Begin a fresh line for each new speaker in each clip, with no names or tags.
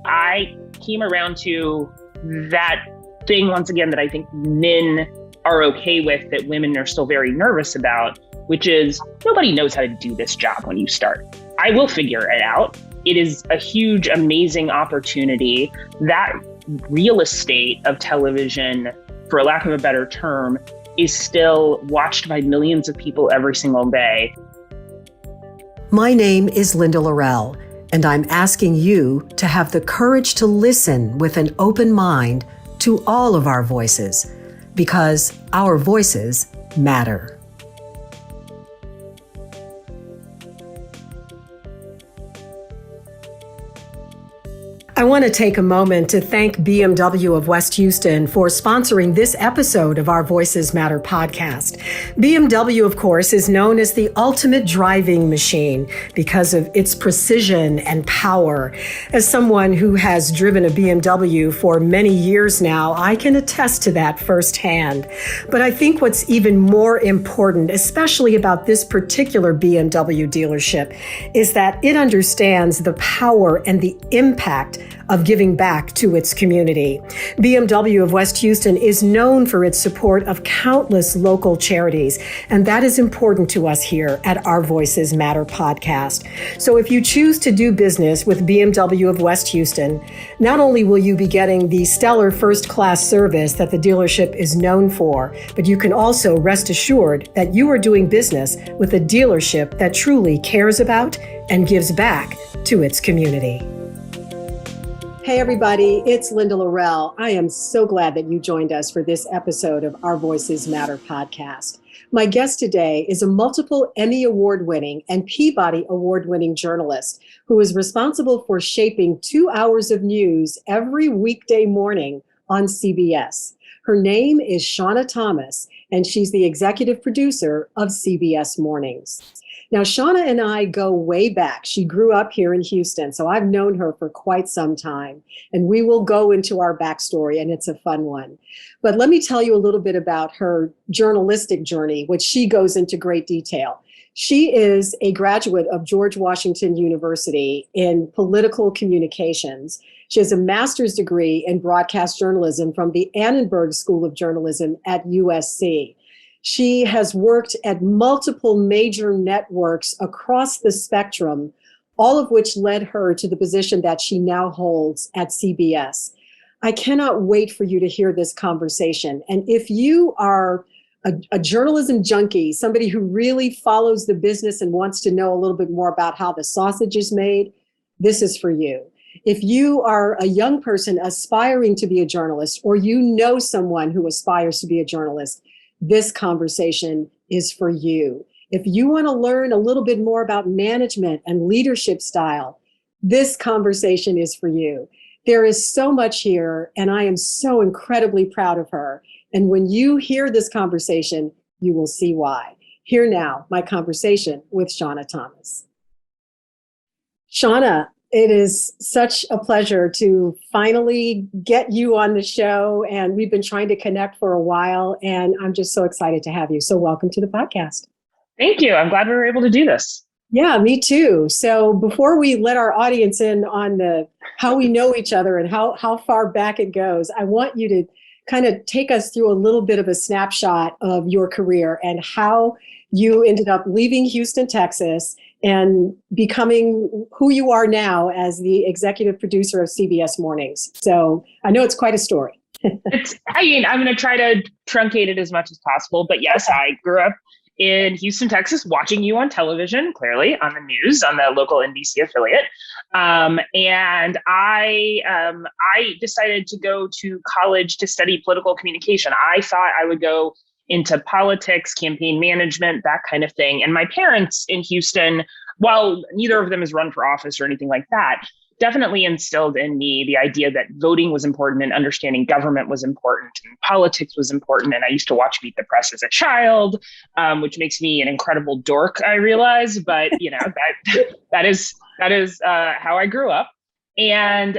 I came around to that thing once again that I think men are okay with, that women are still very nervous about, which is nobody knows how to do this job when you start. I will figure it out. It is a huge, amazing opportunity. That real estate of television, for lack of a better term, is still watched by millions of people every single day.
My name is Linda Lorelle, and I'm asking you to have the courage to listen with an open mind to all of our voices, because our voices matter. I want to take a moment to thank BMW of West Houston for sponsoring this episode of our Voices Matter podcast. BMW, of course, is known as the ultimate driving machine because of its precision and power. As someone who has driven a BMW for many years now, I can attest to that firsthand. But I think what's even more important, especially about this particular BMW dealership, is that it understands the power and the impact of giving back to its community. BMW of West Houston is known for its support of countless local charities, and that is important to us here at our Voices Matter podcast. So if you choose to do business with BMW of West Houston, not only will you be getting the stellar first-class service that the dealership is known for, but you can also rest assured that you are doing business with a dealership that truly cares about and gives back to its community. Hey everybody, it's Linda Lorelle. I am so glad that you joined us for this episode of Our Voices Matter podcast. My guest today is a multiple Emmy Award-winning and Peabody Award-winning journalist who is responsible for shaping 2 hours of news every weekday morning on CBS. Her name is Shawna Thomas, and she's the executive producer of CBS Mornings. Now, Shawna and I go way back. She grew up here in Houston, so I've known her for quite some time. And we will go into our backstory, and it's a fun one. But let me tell you a little bit about her journalistic journey, which she goes into great detail. She is a graduate of George Washington University in political communications. She has a master's degree in broadcast journalism from the Annenberg School of Journalism at USC. She has worked at multiple major networks across the spectrum, all of which led her to the position that she now holds at CBS. I cannot wait for you to hear this conversation. And if you are a journalism junkie, somebody who really follows the business and wants to know a little bit more about how the sausage is made, this is for you. If you are a young person aspiring to be a journalist, or you know someone who aspires to be a journalist, this conversation is for you. If you want to learn a little bit more about management and leadership style, this conversation is for you. There is so much here, and I am so incredibly proud of her. And when you hear this conversation, you will see why. Here now, my conversation with Shawna Thomas. Shawna, it is such a pleasure to finally get you on the show, and we've been trying to connect for a while, and I'm just so excited to have you. So welcome to the podcast.
Thank you. I'm glad we were able to do this.
Yeah, me too. So before we let our audience in on how we know each other and how far back it goes, I want you to kind of take us through a little bit of a snapshot of your career and how you ended up leaving Houston, Texas, and becoming who you are now as the executive producer of CBS Mornings. So I know it's quite a story.
I'm going to try to truncate it as much as possible. But yes, I grew up in Houston, Texas, watching you on television, clearly on the news, on the local NBC affiliate. And I decided to go to college to study political communication. I thought I would go into politics, campaign management, that kind of thing. And my parents in Houston, while neither of them has run for office or anything like that, definitely instilled in me the idea that voting was important and understanding government was important and politics was important. And I used to watch Beat the Press as a child, which makes me an incredible dork, I realize. But, that is how I grew up. And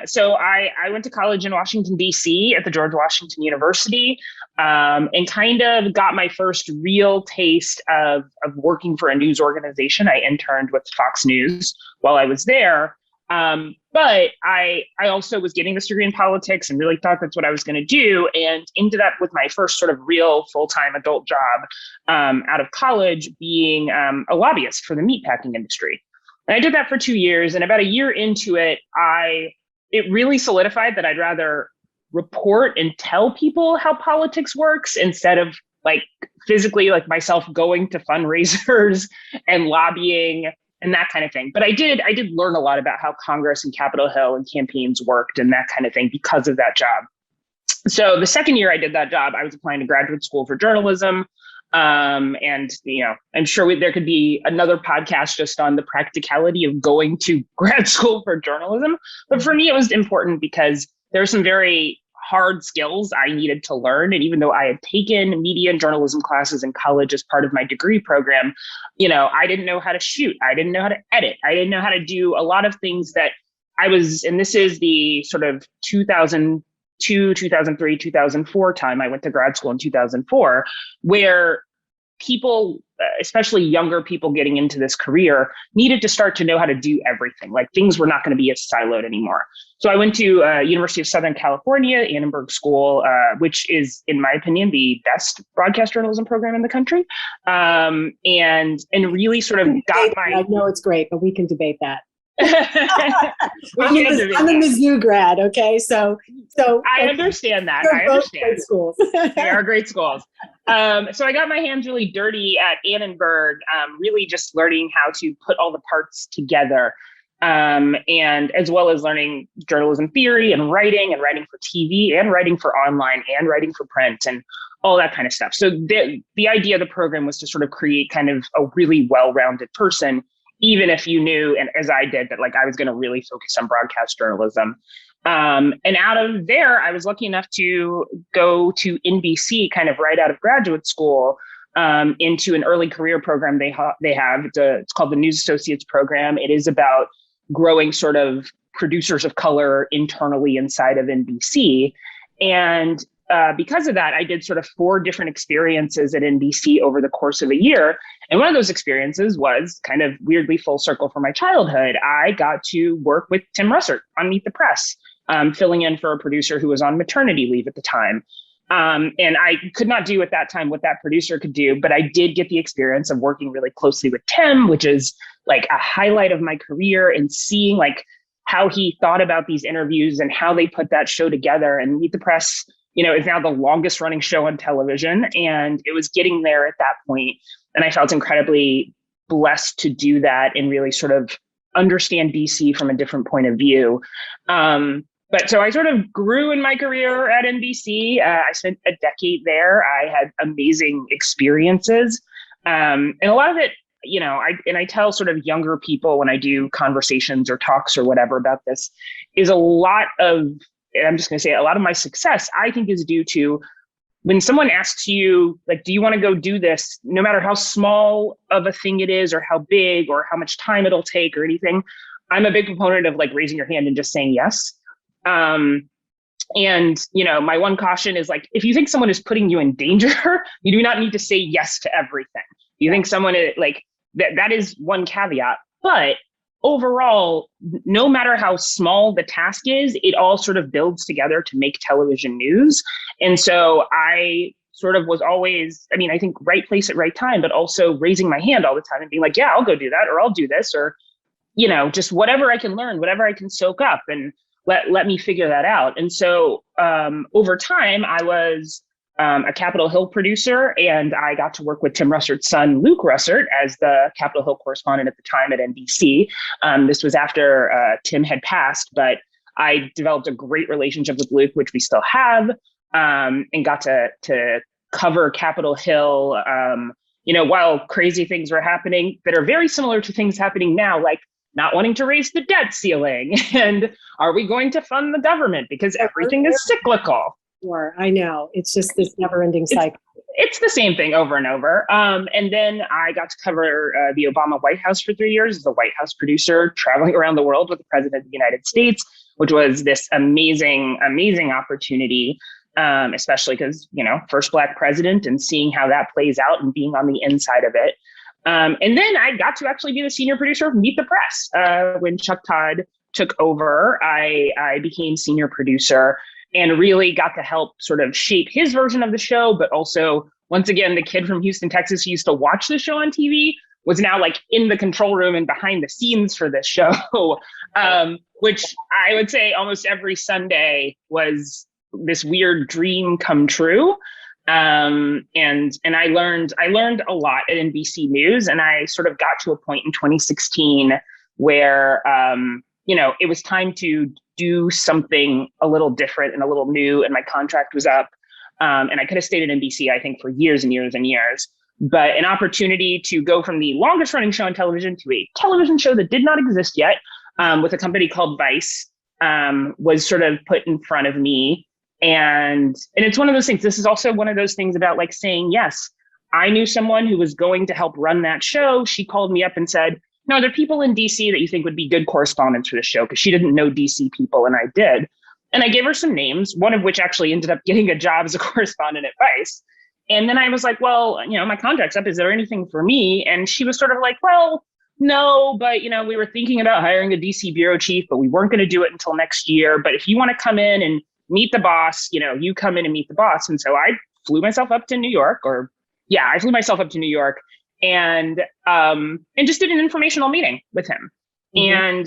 so I went to college in Washington, D.C. at the George Washington University, and kind of got my first real taste of working for a news organization. I interned with Fox News while I was there. But I also was getting this degree in politics and really thought that's what I was going to do, and ended up with my first sort of real full-time adult job out of college being a lobbyist for the meatpacking industry. And I did that for 2 years. And about a year into it, it really solidified that I'd rather report and tell people how politics works instead of like physically like myself going to fundraisers and lobbying and that kind of thing. But I did learn a lot about how Congress and Capitol Hill and campaigns worked and that kind of thing because of that job. So the second year I did that job, I was applying to graduate school for journalism. And, I'm sure there could be another podcast just on the practicality of going to grad school for journalism. But for me, it was important because there are some very hard skills I needed to learn. And even though I had taken media and journalism classes in college as part of my degree program, I didn't know how to shoot. I didn't know how to edit. I didn't know how to do a lot of things that and this is the sort of 2002, 2003, 2004 time. I went to grad school in 2004, where people, especially younger people getting into this career, needed to start to know how to do everything. Like things were not going to be as siloed anymore. So I went to University of Southern California, Annenberg School, which is, in my opinion, the best broadcast journalism program in the country, and really sort of got my.
I know it's great, but we can debate that. I'm a Mizzou grad, okay? So
I understand that. I understand. Great schools. They are great schools. So I got my hands really dirty at Annenberg, really just learning how to put all the parts together, and as well as learning journalism theory and writing for TV and writing for online and writing for print and all that kind of stuff. So the idea of the program was to sort of create kind of a really well-rounded person, even if you knew, and as I did, that like I was going to really focus on broadcast journalism. And out of there, I was lucky enough to go to NBC kind of right out of graduate school, into an early career program they have. It's called the News Associates Program. It is about growing sort of producers of color internally inside of NBC. And because of that, I did sort of 4 different experiences at NBC over the course of a year. And one of those experiences was kind of weirdly full circle for my childhood. I got to work with Tim Russert on Meet the Press, filling in for a producer who was on maternity leave at the time. And I could not do at that time what that producer could do, but I did get the experience of working really closely with Tim, which is like a highlight of my career, and seeing like how he thought about these interviews and how they put that show together. And Meet the Press, is now the longest running show on television. And it was getting there at that point. And I felt incredibly blessed to do that and really sort of understand DC from a different point of view. But so I sort of grew in my career at NBC. I spent a decade there. I had amazing experiences. And a lot of it, I tell sort of younger people when I do conversations or talks or whatever about this, is a lot of, and I'm just going to say a lot of my success, I think, is due to when someone asks you, like, do you want to go do this, no matter how small of a thing it is or how big or how much time it'll take or anything, I'm a big proponent of like raising your hand and just saying yes. And, my one caution is like, if you think someone is putting you in danger, you do not need to say yes to everything. You think someone is like, that is one caveat, but overall, no matter how small the task is, it all sort of builds together to make television news. And so I sort of was always, I think right place at right time, but also raising my hand all the time and being like, yeah, I'll go do that, or I'll do this, or, just whatever I can learn, whatever I can soak up, and let me figure that out. And so over time, I was a Capitol Hill producer, and I got to work with Tim Russert's son, Luke Russert, as the Capitol Hill correspondent at the time at NBC. This was after Tim had passed, but I developed a great relationship with Luke, which we still have, and got to cover Capitol Hill, while crazy things were happening that are very similar to things happening now, like not wanting to raise the debt ceiling, and are we going to fund the government because everything is cyclical.
Sure, I know. It's just this never-ending cycle.
It's the same thing over and over. And then I got to cover the Obama White House for 3 years as a White House producer, traveling around the world with the President of the United States, which was this amazing, amazing opportunity, especially because, first Black president, and seeing how that plays out and being on the inside of it. And then I got to actually be the senior producer of Meet the Press when Chuck Todd took over, I became senior producer and really got to help sort of shape his version of the show. But also, once again, the kid from Houston, Texas, who used to watch the show on TV, was now like in the control room and behind the scenes for this show, which I would say almost every Sunday was this weird dream come true. And I learned a lot at NBC News, and I sort of got to a point in 2016 where, it was time to do something a little different and a little new, and my contract was up. And I could have stayed at NBC, I think, for years and years and years. But an opportunity to go from the longest running show on television to a television show that did not exist yet, with a company called Vice, was sort of put in front of me. And it's one of those things. This is also one of those things about like saying yes. I knew someone who was going to help run that show. She called me up and said, "No, there are people in DC that you think would be good correspondents for the show," because she didn't know DC people, and I did. And I gave her some names, one of which actually ended up getting a job as a correspondent at Vice. And then I was like, well, my contract's up. Is there anything for me? And she was sort of like, well, no, but, we were thinking about hiring a DC bureau chief, but we weren't going to do it until next year. But if you want to come in and meet the boss, you come in and meet the boss. And so I flew myself up to New York, and just did an informational meeting with him. Mm-hmm. And,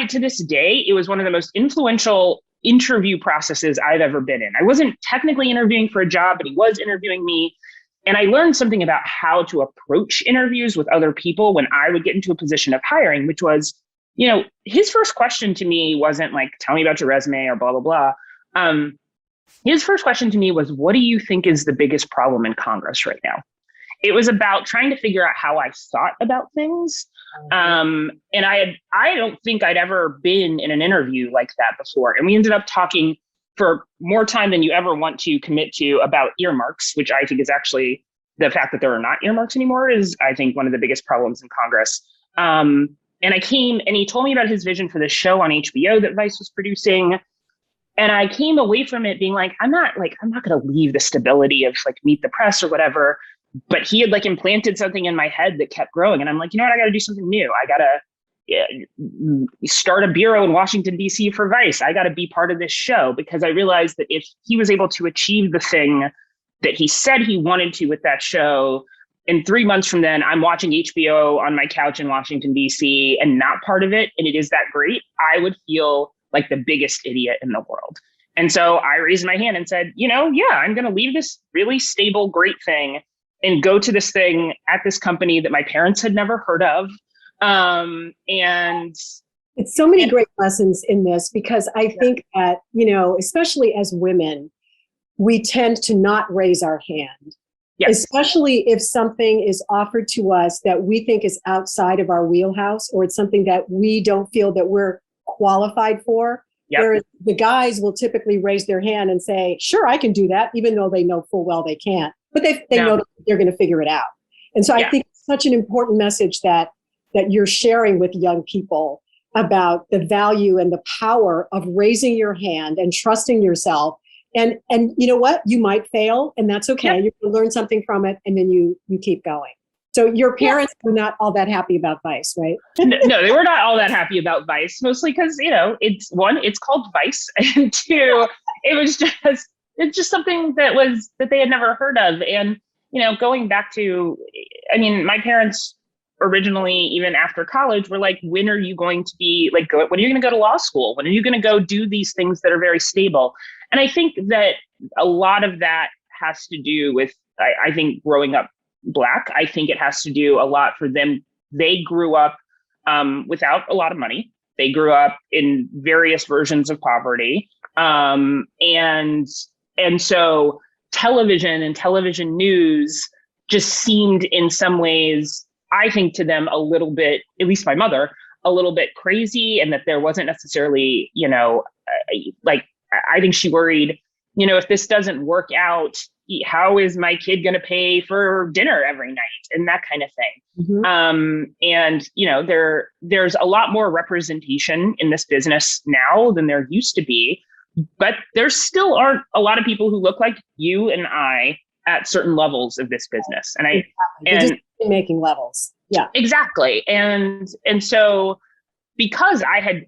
to this day, it was one of the most influential interview processes I've ever been in. I wasn't technically interviewing for a job, but he was interviewing me. And I learned something about how to approach interviews with other people when I would get into a position of hiring, which was, his first question to me wasn't like, tell me about your resume or blah, blah, blah. His first question to me was, what do you think is the biggest problem in Congress right now? It was about trying to figure out how I thought about things. And I don't think I'd ever been in an interview like that before. And we ended up talking for more time than you ever want to commit to about earmarks, which I think is actually the fact that there are not earmarks anymore is, I think, one of the biggest problems in Congress. And he told me about his vision for this show on HBO that Vice was producing. And I came away from it being like, I'm not going to leave the stability of like Meet the Press or whatever. But he had like implanted something in my head that kept growing. And I'm like, I got to do something new. I got to start a bureau in Washington, D.C. for Vice. I got to be part of this show, because I realized that if he was able to achieve the thing that he said he wanted to with that show, in 3 months from then, I'm watching HBO on my couch in Washington, D.C. and not part of it. And it is that great. I would feel like the biggest idiot in the world. And so I raised my hand and said, I'm going to leave this really stable, great thing and go to this thing at this company that my parents had never heard of. And
it's so many great lessons in this, because I think that, especially as women, we tend to not raise our hand, especially if something is offered to us that we think is outside of our wheelhouse, or it's something that we don't feel that we're qualified for. Whereas the guys will typically raise their hand and say, sure, I can do that, even though they know full well they can't. But they know that they're going to figure it out. And so I think it's such an important message that you're sharing with young people about the value and the power of raising your hand and trusting yourself. And you know what? You might fail, and that's okay. You're going to learn something from it, and then you keep going. So your parents were not all that happy about Vice, right?
No, they were not all that happy about Vice, mostly because, it's called Vice, and two, it's just something that they had never heard of. And, going back to, my parents originally, even after college, were like, when are you going to be like, when are you going to go to law school? When are you going to go do these things that are very stable? And I think that a lot of that has to do with, I think, growing up Black. I think it has to do a lot for them. They grew up without a lot of money. They grew up in various versions of poverty. And so television and television news just seemed in some ways, I think, to them a little bit, at least my mother, a little bit crazy, and that there wasn't necessarily, I think she worried, if this doesn't work out, how is my kid going to pay for dinner every night and that kind of thing. Mm-hmm. There's a lot more representation in this business now than there used to be, but there still aren't a lot of people who look like you and I at certain levels of this business. And
just making levels. Yeah,
exactly. And so because I had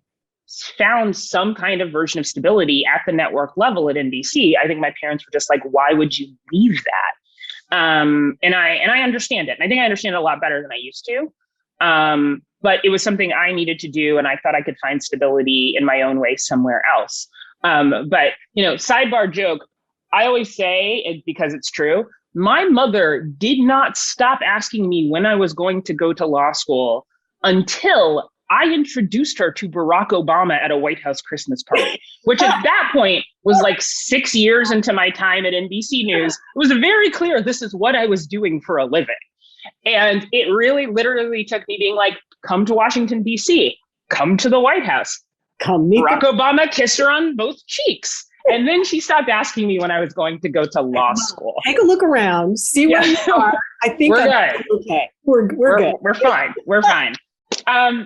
found some kind of version of stability at the network level at NBC, I think my parents were just like, why would you leave that? And I understand it. And I think I understand it a lot better than I used to. But it was something I needed to do. And I thought I could find stability in my own way somewhere else. But, sidebar joke, I always say, because it's true, my mother did not stop asking me when I was going to go to law school until I introduced her to Barack Obama at a White House Christmas party, which at that point was like 6 years into my time at NBC News. It was very clear this is what I was doing for a living. And it really literally took me being like, come to Washington, D.C., come to the White House.
Come meet
Barack Obama kissed her on both cheeks. And then she stopped asking me when I was going to go to law school.
Take a look around, see where you are. I think
we're good.
Okay. We're good.
We're fine. We're fine.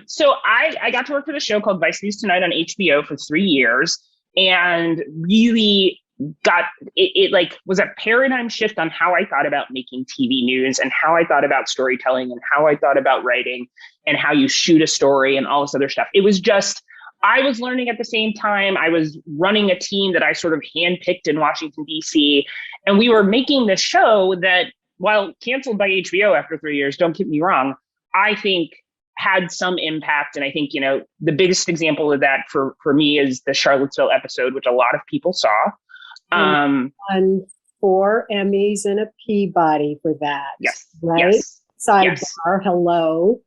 So I got to work for the show called Vice News Tonight on HBO for 3 years, and really got it like was a paradigm shift on how I thought about making TV news and how I thought about storytelling and how I thought about writing and how you shoot a story and all this other stuff. It was just, I was learning at the same time. I was running a team that I sort of handpicked in Washington, D.C. And we were making this show that, while canceled by HBO after 3 years, don't get me wrong, I think had some impact. And I think, the biggest example of that for me is the Charlottesville episode, which a lot of people saw.
Won 4 Emmys and a Peabody for that.
Yes.
Right?
Yes.
Sidebar,
yes.
Hello.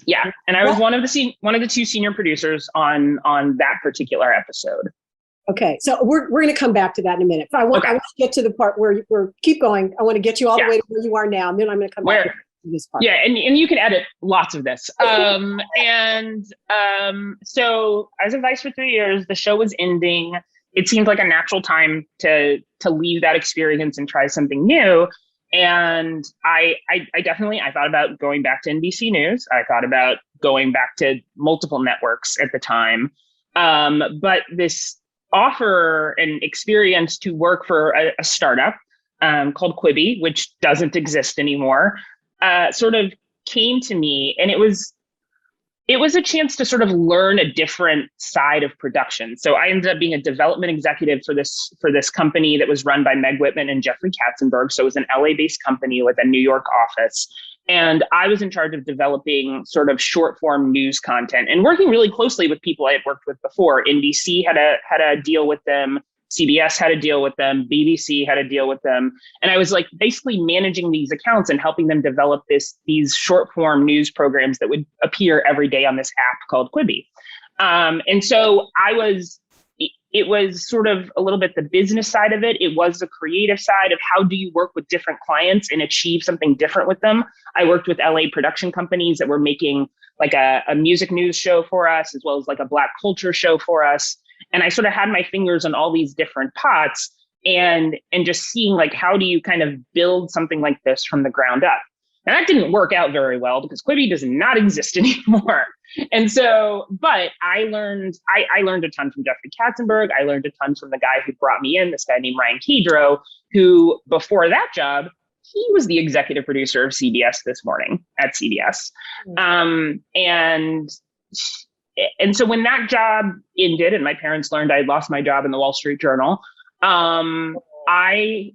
Yeah. And I was one of the 2 senior producers on that particular episode.
Okay. So we're going to come back to that in a minute. I want to get to the part where keep going. I want to get you all the way to where you are now. And then I'm going to come back to this part.
Yeah. And you can edit lots of this. So I was in Vice for 3 years. The show was ending. It seemed like a natural time to leave that experience and try something new. And I definitely thought about going back to NBC News. I thought about going back to multiple networks at the time. But this offer and experience to work for a startup called Quibi, which doesn't exist anymore, sort of came to me. And it was a chance to sort of learn a different side of production. So I ended up being a development executive for this company that was run by Meg Whitman and Jeffrey Katzenberg. So it was an LA-based company with a New York office. And I was in charge of developing sort of short form news content and working really closely with people I had worked with before. NBC had a deal with them. CBS had a deal with them, BBC had a deal with them. And I was like basically managing these accounts and helping them develop these short form news programs that would appear every day on this app called Quibi. And so it was sort of a little bit the business side of it. It was the creative side of how do you work with different clients and achieve something different with them. I worked with LA production companies that were making like a music news show for us, as well as like a Black culture show for us. And I sort of had my fingers on all these different pots and just seeing like, how do you kind of build something like this from the ground up? And that didn't work out very well because Quibi does not exist anymore. And so, but I learned a ton from Jeffrey Katzenberg. I learned a ton from the guy who brought me in, this guy named Ryan Kedro, who before that job, he was the executive producer of CBS This Morning at CBS. And so when that job ended and my parents learned I had lost my job in the Wall Street Journal, Quibi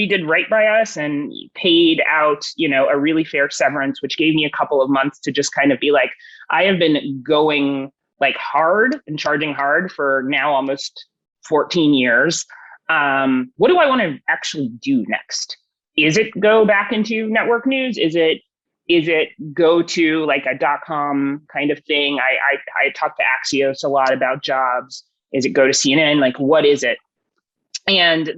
did right by us and paid out, a really fair severance, which gave me a couple of months to just kind of be like, I have been going like hard and charging hard for now almost 14 years. What do I want to actually do next? Is it go back into network news? Is it go to like a .com kind of thing? I talked to Axios a lot about jobs. Is it go to CNN? Like, what is it? And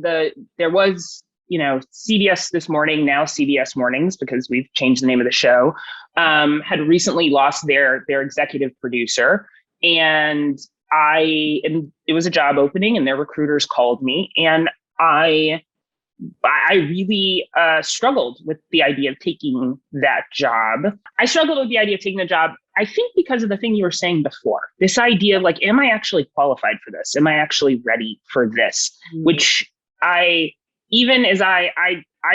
there was, CBS This Morning, now CBS Mornings, because we've changed the name of the show, had recently lost their executive producer. And it was a job opening and their recruiters called me, and I really struggled with the idea of taking that job. I struggled with the idea of taking the job, I think because of the thing you were saying before, this idea of like, am I actually qualified for this? Am I actually ready for this? Mm-hmm. Which even as I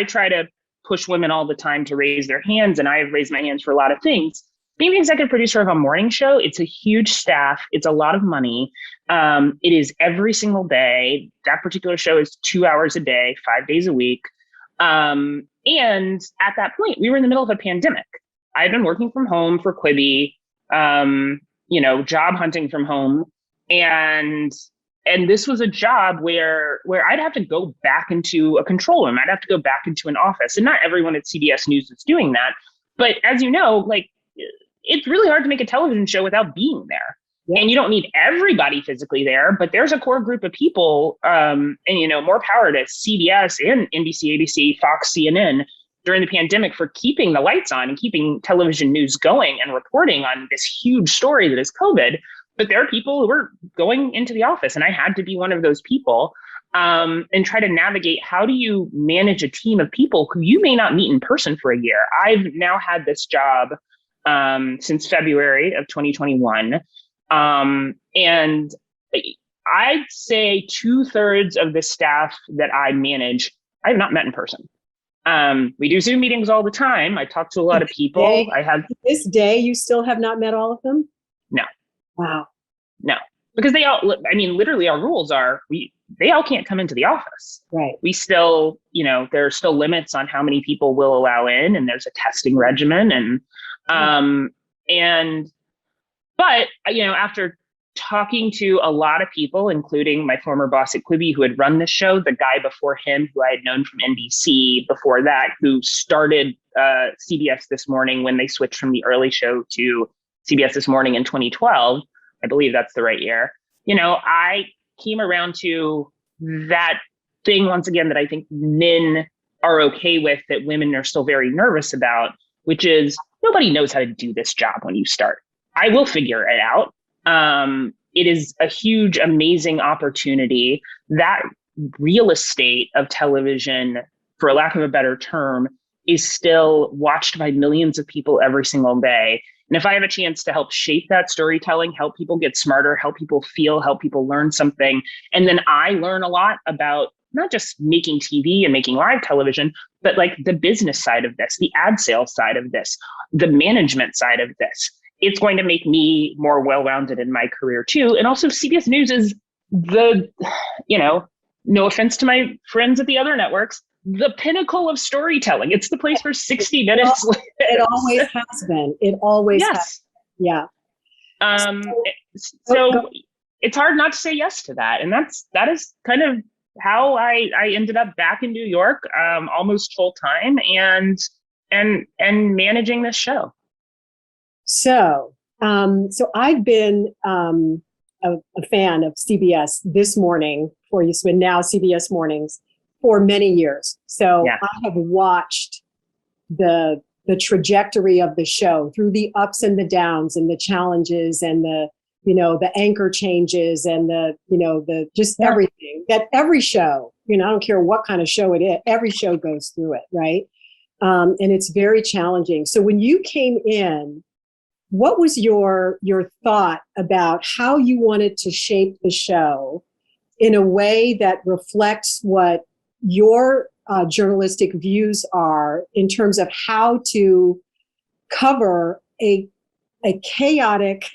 try to push women all the time to raise their hands, and I have raised my hands for a lot of things. Being the executive producer of a morning show, it's a huge staff. It's a lot of money. It is every single day. That particular show is 2 hours a day, 5 days a week. And at that point, we were in the middle of a pandemic. I had been working from home for Quibi, job hunting from home. And this was a job where I'd have to go back into a control room. I'd have to go back into an office. And not everyone at CBS News is doing that. But as you know, like, it's really hard to make a television show without being there. Yeah. And you don't need everybody physically there, but there's a core group of people, and more power to CBS and NBC, ABC, Fox, CNN during the pandemic for keeping the lights on and keeping television news going and reporting on this huge story that is COVID. But there are people who were going into the office, and I had to be one of those people, and try to navigate, how do you manage a team of people who you may not meet in person for a year? I've now had this job since February of 2021. And I'd say 2/3 of the staff that I manage, I have not met in person. We do Zoom meetings all the time. I talk to a lot of people.
This day, you still have not met all of them?
No.
Wow.
No, because literally our rules are, they all can't come into the office.
Right.
We still, there are still limits on how many people we'll allow in, and there's a testing regimen. But after talking to a lot of people, including my former boss at Quibi, who had run this show, the guy before him, who I had known from NBC before that, who started CBS This Morning when they switched from the early show to CBS This Morning in 2012, I believe that's the right year. I came around to that thing once again that I think men are okay with, that women are still very nervous about, which is, nobody knows how to do this job when you start. I will figure it out. It is a huge, amazing opportunity. That real estate of television, for lack of a better term, is still watched by millions of people every single day. And if I have a chance to help shape that storytelling, help people get smarter, help people feel, help people learn something, and then I learn a lot about not just making TV and making live television, but like the business side of this, the ad sales side of this, the management side of this, it's going to make me more well-rounded in my career too. And also CBS News is no offense to my friends at the other networks, the pinnacle of storytelling. It's the place where 60 Minutes lives.
It always has been. It always has. Yeah.
So it's hard not to say yes to that. And that is kind of how I ended up back in New York, almost full time, and managing this show.
So I've been a fan of CBS This Morning, before you spend now CBS Mornings, for many years. So yeah. I have watched the trajectory of the show through the ups and the downs and the challenges and the anchor changes and the just everything that every show, I don't care what kind of show it is, every show goes through it. Right. And it's very challenging. So when you came in, what was your thought about how you wanted to shape the show in a way that reflects what your journalistic views are in terms of how to cover a chaotic,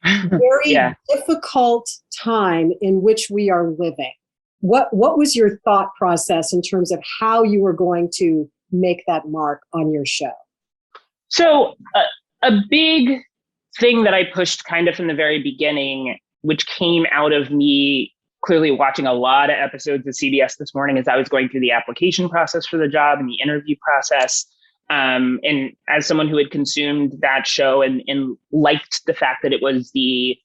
very difficult time in which we are living? What was your thought process in terms of how you were going to make that mark on your show?
So a big thing that I pushed kind of from the very beginning, which came out of me clearly watching a lot of episodes of CBS This Morning as I was going through the application process for the job and the interview process. And as someone who had consumed that show and liked the fact that it was the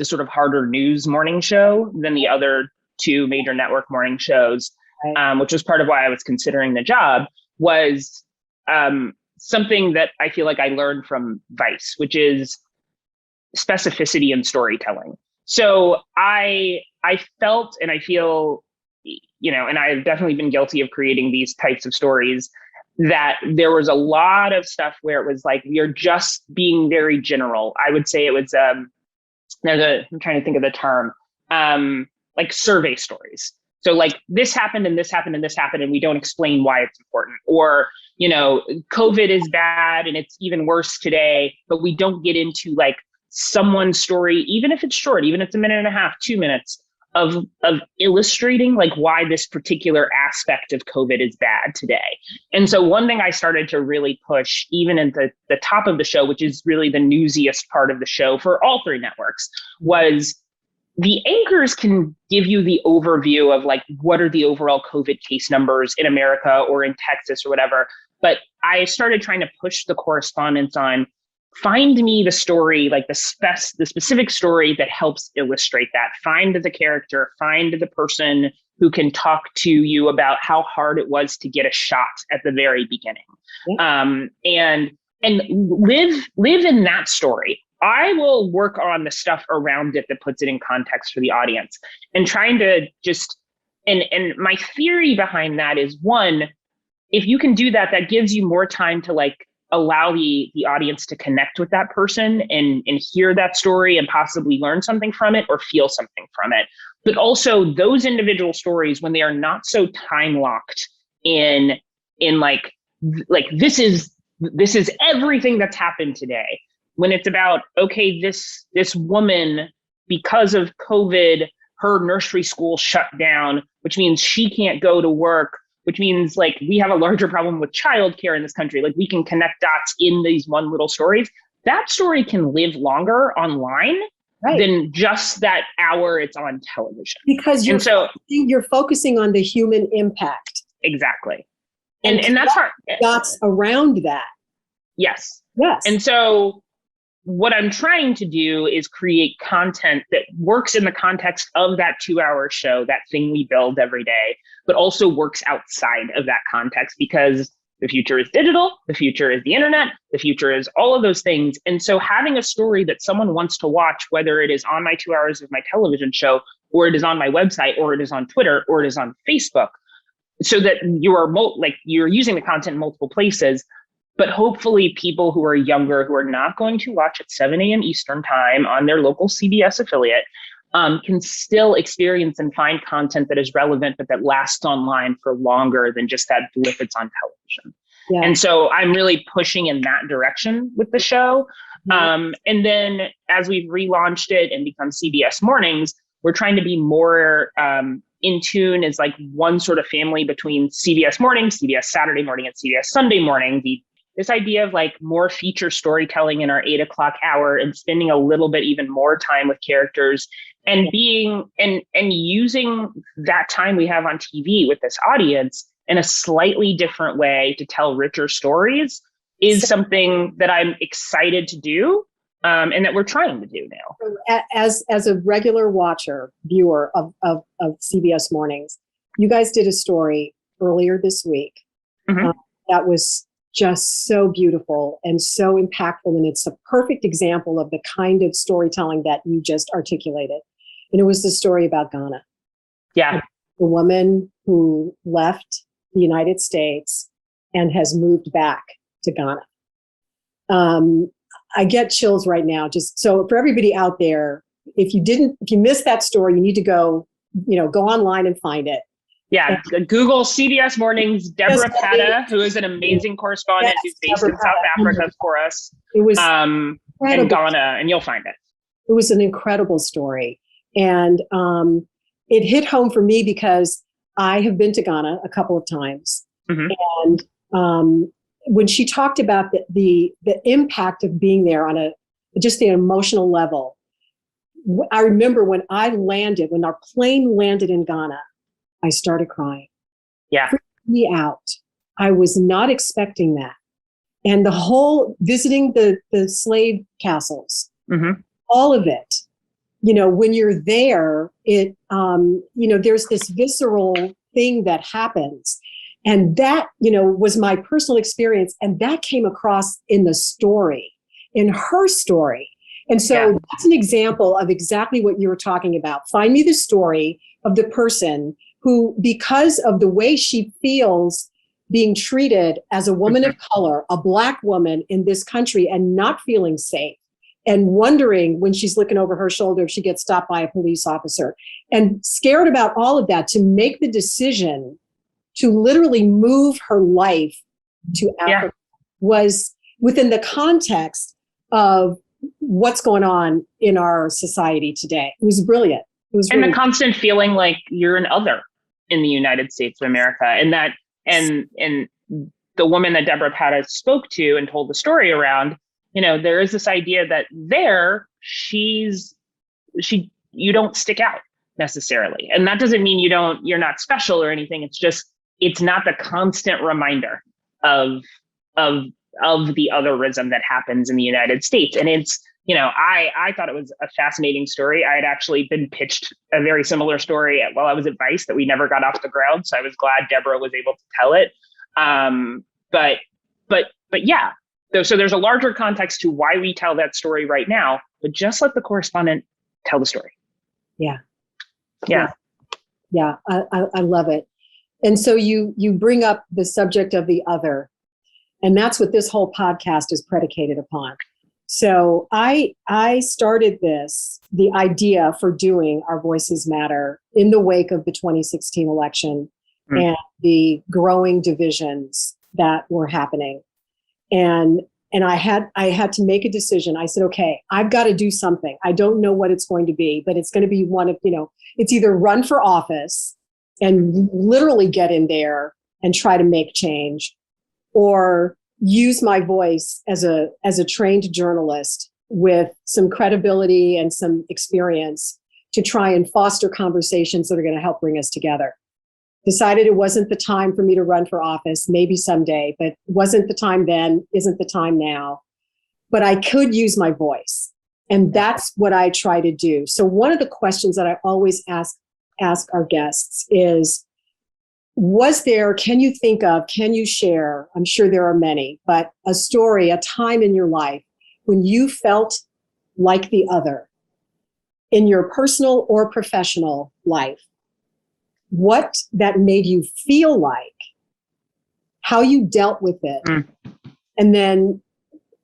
sort of harder news morning show than the other two major network morning shows, which was part of why I was considering the job, was something that I feel like I learned from Vice, which is specificity and storytelling. So I felt, and I feel, and I've definitely been guilty of creating these types of stories, that there was a lot of stuff where it was like, you're just being very general. I would say it was, I'm trying to think of the term, like survey stories. So like this happened and this happened and this happened, and we don't explain why it's important. Or, COVID is bad and it's even worse today, but we don't get into like someone's story, even if it's short, even if it's a minute and a half, 2 minutes of illustrating like why this particular aspect of COVID is bad today. And so one thing I started to really push, even at the top of the show, which is really the newsiest part of the show for all three networks, was the anchors can give you the overview of like, what are the overall COVID case numbers in America or in Texas or whatever. But I started trying to push the correspondents on, find me the story, like the specific story that helps illustrate that. Find the character, find the person who can talk to you about how hard it was to get a shot at the very beginning. And live in that story. I will work on the stuff around it that puts it in context for the audience, and trying to just, and my theory behind that is, one, if you can do that, that gives you more time to like allow the audience to connect with that person and hear that story and possibly learn something from it or feel something from it. But also those individual stories, when they are not so time locked in like this is everything that's happened today. When it's about, okay, this woman, because of COVID, her nursery school shut down, which means she can't go to work, which means like we have a larger problem with childcare in this country. Like we can connect dots in these one little stories. That story can live longer online than just that hour it's on television.
Because you're focusing on the human impact.
Exactly. And that's hard.
Dots around that.
Yes.
Yes.
And so what I'm trying to do is create content that works in the context of that 2-hour show, that thing we build every day, but also works outside of that context, because the future is digital, the future is the internet, the future is all of those things. And so having a story that someone wants to watch, whether it is on my 2 hours of my television show, or it is on my website, or it is on Twitter, or it is on Facebook, so that you're using the content in multiple places. But hopefully people who are younger, who are not going to watch at 7 a.m. Eastern time on their local CBS affiliate, can still experience and find content that is relevant, but that lasts online for longer than just that blip it's on television. Yeah. And so I'm really pushing in that direction with the show. And then as we've relaunched it and become CBS Mornings, we're trying to be more in tune as like one sort of family between CBS Mornings, CBS Saturday Morning, and CBS Sunday Morning. This idea of like more feature storytelling in our 8 o'clock hour, and spending a little bit even more time with characters, and being and using that time we have on TV with this audience in a slightly different way to tell richer stories is something that I'm excited to do, and that we're trying to do now.
As a regular viewer of CBS Mornings, you guys did a story earlier this week that was just so beautiful and so impactful. And it's a perfect example of the kind of storytelling that you just articulated. And it was the story about Ghana.
Yeah.
The woman who left the United States and has moved back to Ghana. I get chills right now. Just so for everybody out there, if you missed that story, you need to go online and find it.
Yeah, Google CBS Mornings, Deborah Patta, who is an amazing correspondent who's based in South Africa for us. It was and Ghana, and you'll find it.
It was an incredible story. And it hit home for me because I have been to Ghana a couple of times. And when she talked about the impact of being there on just the emotional level, I remember when our plane landed in Ghana, I started crying.
Yeah.
It freaked me out. I was not expecting that. And the whole visiting the slave castles, all of it, when you're there, there's this visceral thing that happens. And that, was my personal experience. And that came across in the story, in her story. And so that's an example of exactly what you were talking about. Find me the story of the person who, because of the way she feels being treated as a woman of color, a Black woman in this country, and not feeling safe and wondering when she's looking over her shoulder if she gets stopped by a police officer, and scared about all of that to make the decision to literally move her life to Africa was within the context of what's going on in our society today. It was brilliant. It was
the constant feeling like you're an other in the United States of America, and that and the woman that Deborah Pata spoke to and told the story around, there is this idea that you don't stick out necessarily. And that doesn't mean you're not special or anything. It's just, it's not the constant reminder of the otherism that happens in the United States. And it's, I thought it was a fascinating story. I had actually been pitched a very similar story while I was at Vice that we never got off the ground. So I was glad Deborah was able to tell it. But yeah, so there's a larger context to why we tell that story right now, but just let the correspondent tell the story.
Yeah.
Yeah.
Yeah. I love it. And so you bring up the subject of the other, and that's what this whole podcast is predicated upon. So I started the idea for doing Our Voices Matter in the wake of the 2016 election and the growing divisions that were happening. And I had to make a decision. I said, okay, I've got to do something. I don't know what it's going to be, but it's going to be one of, it's either run for office and literally get in there and try to make change, or use my voice as a trained journalist with some credibility and some experience to try and foster conversations that are going to help bring us together. Decided it wasn't the time for me to run for office, maybe someday, but wasn't the time then, isn't the time now. But I could use my voice. And that's what I try to do. So one of the questions that I always ask our guests is, can you share, I'm sure there are many, but a story, a time in your life when you felt like the other in your personal or professional life? What that made you feel like, how you dealt with it, and then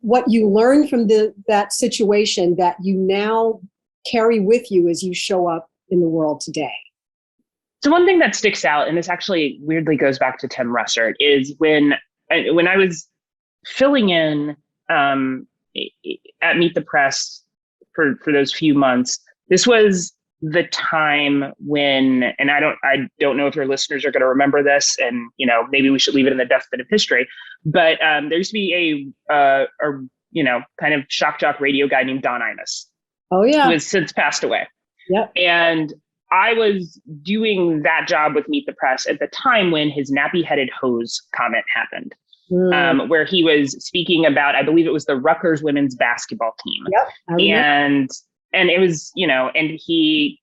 what you learned from that situation that you now carry with you as you show up in the world today.
So one thing that sticks out, and this actually weirdly goes back to Tim Russert, is when I was filling in at Meet the Press for those few months, this was the time when, and I don't know if your listeners are going to remember this, and maybe we should leave it in the dustbin of history, but there used to be a kind of shock jock radio guy named Don Imus.
Oh yeah,
who has since passed away.
Yep.
And I was doing that job with Meet the Press at the time when his nappy-headed hose comment happened, where he was speaking about, I believe it was the Rutgers women's basketball team.
Yep.
And it was, and he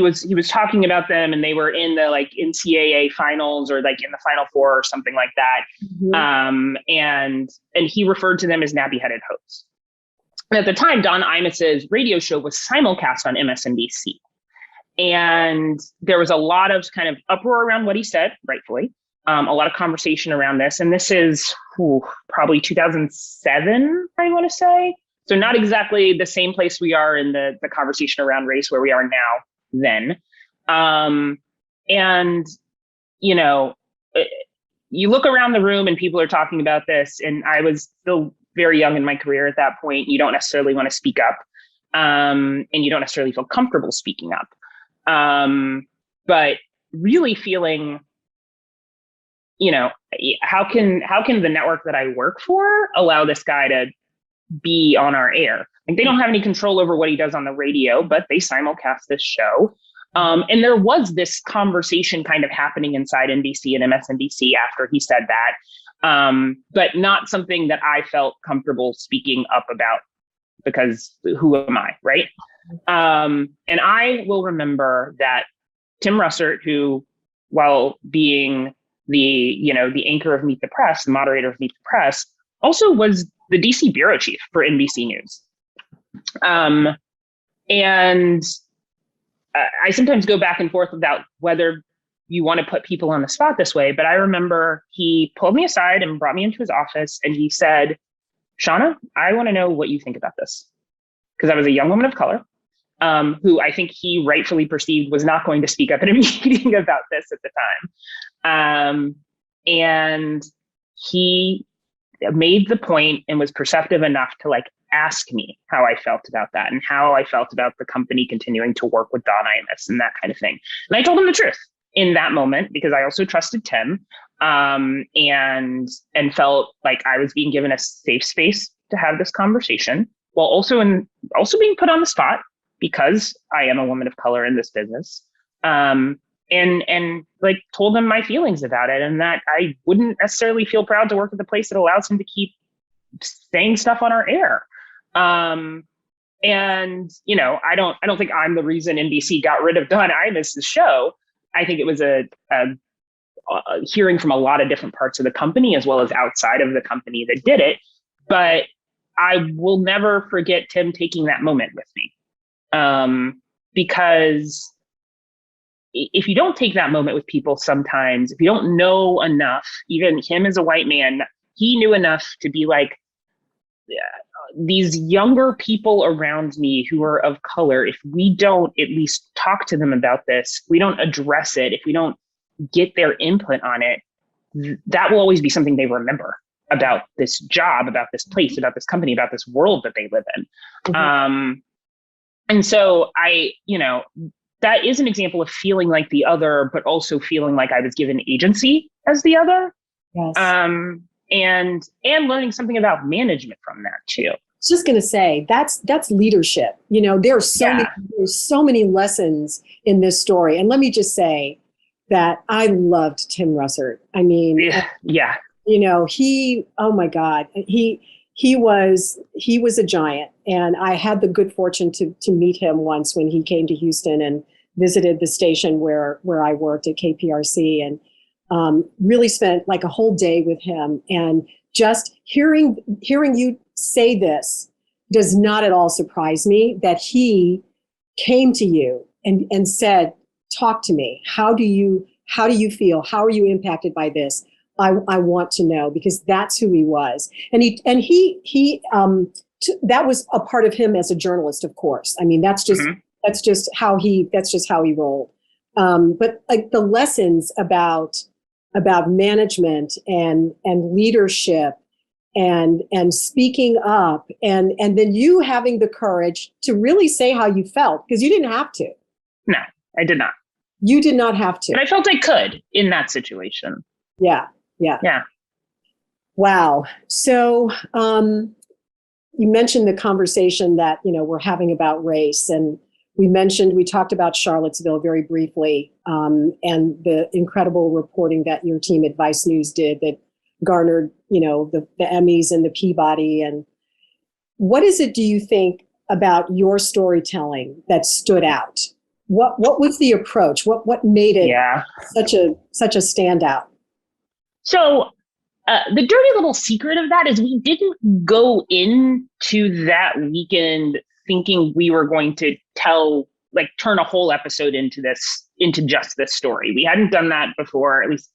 was talking about them, and they were in the NCAA finals, or in the Final Four or something like that. And he referred to them as nappy-headed hose. And at the time, Don Imus's radio show was simulcast on MSNBC. And there was a lot of kind of uproar around what he said, rightfully, a lot of conversation around this. And this is probably 2007, I want to say. So not exactly the same place we are in the conversation around race where we are now then. And, you look around the room and people are talking about this, and I was still very young in my career at that point. You don't necessarily want to speak up, and you don't necessarily feel comfortable speaking up. But really feeling, how can the network that I work for allow this guy to be on our air? They don't have any control over what he does on the radio, but they simulcast this show. And there was this conversation kind of happening inside NBC and MSNBC after he said that, but not something that I felt comfortable speaking up about, because who am I, right? And I will remember that Tim Russert, who, while being the anchor of Meet the Press, the moderator of Meet the Press, also was the DC bureau chief for NBC News. And I sometimes go back and forth about whether you want to put people on the spot this way, but I remember he pulled me aside and brought me into his office, and he said, Shawna, I want to know what you think about this. Because I was a young woman of color who I think he rightfully perceived was not going to speak up at a meeting about this at the time. And he made the point and was perceptive enough to like ask me how I felt about that and how I felt about the company continuing to work with Don Imus and that kind of thing. And I told him the truth in that moment because I also trusted Tim and felt like I was being given a safe space to have this conversation while also being put on the spot because I am a woman of color in this business. And like told him my feelings about it and that I wouldn't necessarily feel proud to work at the place that allows him to keep saying stuff on our air. And you know, I don't think I'm the reason NBC got rid of Don Imus' show. I think it was a hearing from a lot of different parts of the company as well as outside of the company that did it. But I will never forget Tim taking that moment with me. Because if you don't take that moment with people sometimes, if you don't know enough, even him as a white man, he knew enough to be like, these younger people around me who are of color, if we don't at least talk to them about this, if we don't address it, if we don't get their input on it, that will always be something they remember about this job, about this place, about this company, about this world that they live in. Mm-hmm. And so that is an example of feeling like the other, but also feeling like I was given agency as the other.
Yes.
And learning something about management from that too.
I was just going to say that's leadership. You know, there's so many lessons in this story. And let me just say that I loved Tim Russert. I mean,
yeah.
You know, oh my God, he was a giant. And I had the good fortune to meet him once when he came to Houston and visited the station where I worked at KPRC, and really spent like a whole day with him. And just hearing you say this does not at all surprise me that he came to you and said, talk to me. How do you feel? How are you impacted by this? I want to know, because that's who he was. And he that was a part of him as a journalist, of course. I mean, that's just how he rolled. But like the lessons about management and leadership and speaking up and then you having the courage to really say how you felt, because you didn't have to.
No, I did not.
You did not have to.
But I felt I could in that situation.
Yeah. Wow. So you mentioned the conversation that, you know, we're having about race, and we talked about Charlottesville very briefly, and the incredible reporting that your team at Vice News did that garnered, you know, the Emmys and the Peabody. And what is it, do you think, about your storytelling that stood out? What was the approach? What made it such a standout?
So the dirty little secret of that is we didn't go into that weekend thinking we were going to turn a whole episode into just this story. We hadn't done that before. At least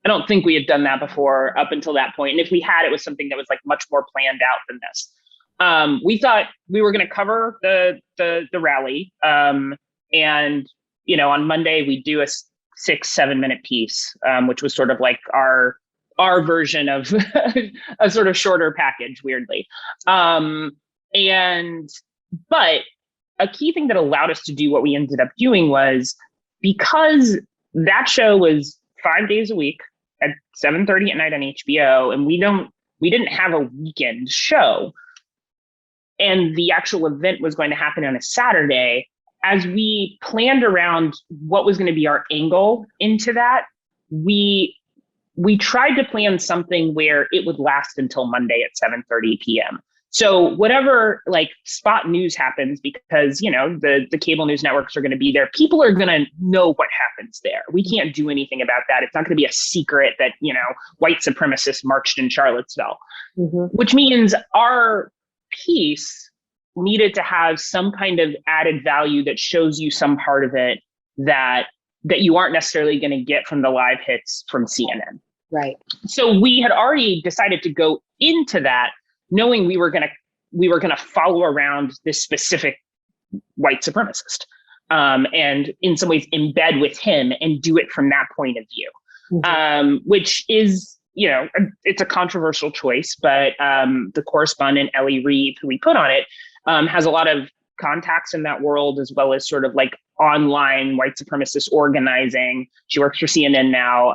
I don't think we had done that before up until that point. And if we had, it was something that was like much more planned out than this. We thought we were going to cover the rally. And, you know, on Monday we do a 6-7 minute piece, which was sort of like our version of a sort of shorter package, weirdly. But a key thing that allowed us to do what we ended up doing was, because that show was 5 days a week at 7:30 at night on HBO, and we didn't have a weekend show, and the actual event was going to happen on a Saturday. As we planned around what was going to be our angle into that, we tried to plan something where it would last until Monday at 7:30 p.m. So whatever like spot news happens, because, you know, the cable news networks are going to be there, people are going to know what happens there. We can't do anything about that. It's not going to be a secret that, you know, white supremacists marched in Charlottesville, which means our piece needed to have some kind of added value that shows you some part of it that you aren't necessarily going to get from the live hits from CNN.
Right.
So we had already decided to go into that knowing we were gonna follow around this specific white supremacist, and in some ways embed with him and do it from that point of view, which is, you know, it's a controversial choice, but the correspondent Ellie Reeve, who we put on it, has a lot of contacts in that world, as well as sort of like online white supremacist organizing. She works for CNN now.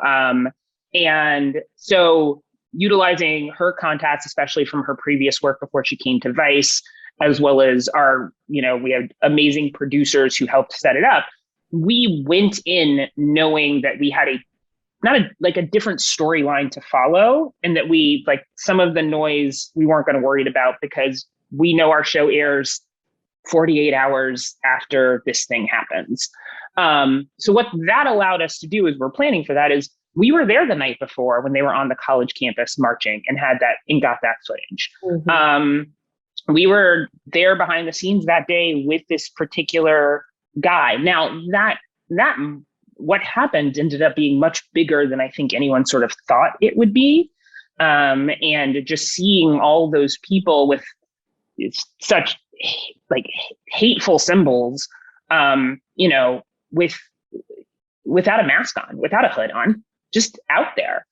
And so utilizing her contacts, especially from her previous work before she came to Vice, as well as our, you know, we have amazing producers who helped set it up. We went in knowing that we had a different storyline to follow, and that we, like, some of the noise we weren't going to worry about, because we know our show airs 48 hours after this thing happens. So what that allowed us to do, as we're planning for that, is we were there the night before when they were on the college campus marching and got that footage. We were there behind the scenes that day with this particular guy. Now that what happened ended up being much bigger than I think anyone sort of thought it would be. And just seeing all those people with such like hateful symbols, you know, without a mask on, without a hood on, just out there,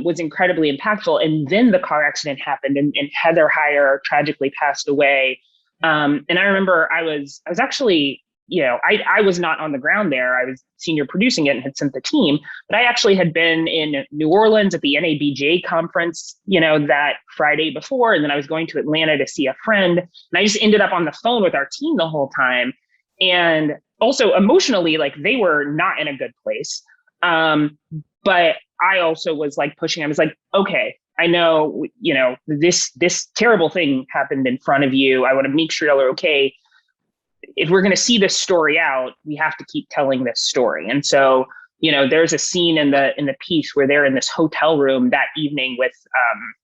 was incredibly impactful. And then the car accident happened, and Heather Heyer tragically passed away. And I remember I was actually, you know, I was not on the ground there. I was senior producing it and had sent the team, but I actually had been in New Orleans at the NABJ conference, you know, that Friday before. And then I was going to Atlanta to see a friend, and I just ended up on the phone with our team the whole time. And also emotionally, like, they were not in a good place. But I also was like pushing, I was like, okay, I know, you know, this terrible thing happened in front of you. I want to make sure y'all are okay. If we're going to see this story out, we have to keep telling this story. And so, you know, there's a scene in the piece where they're in this hotel room that evening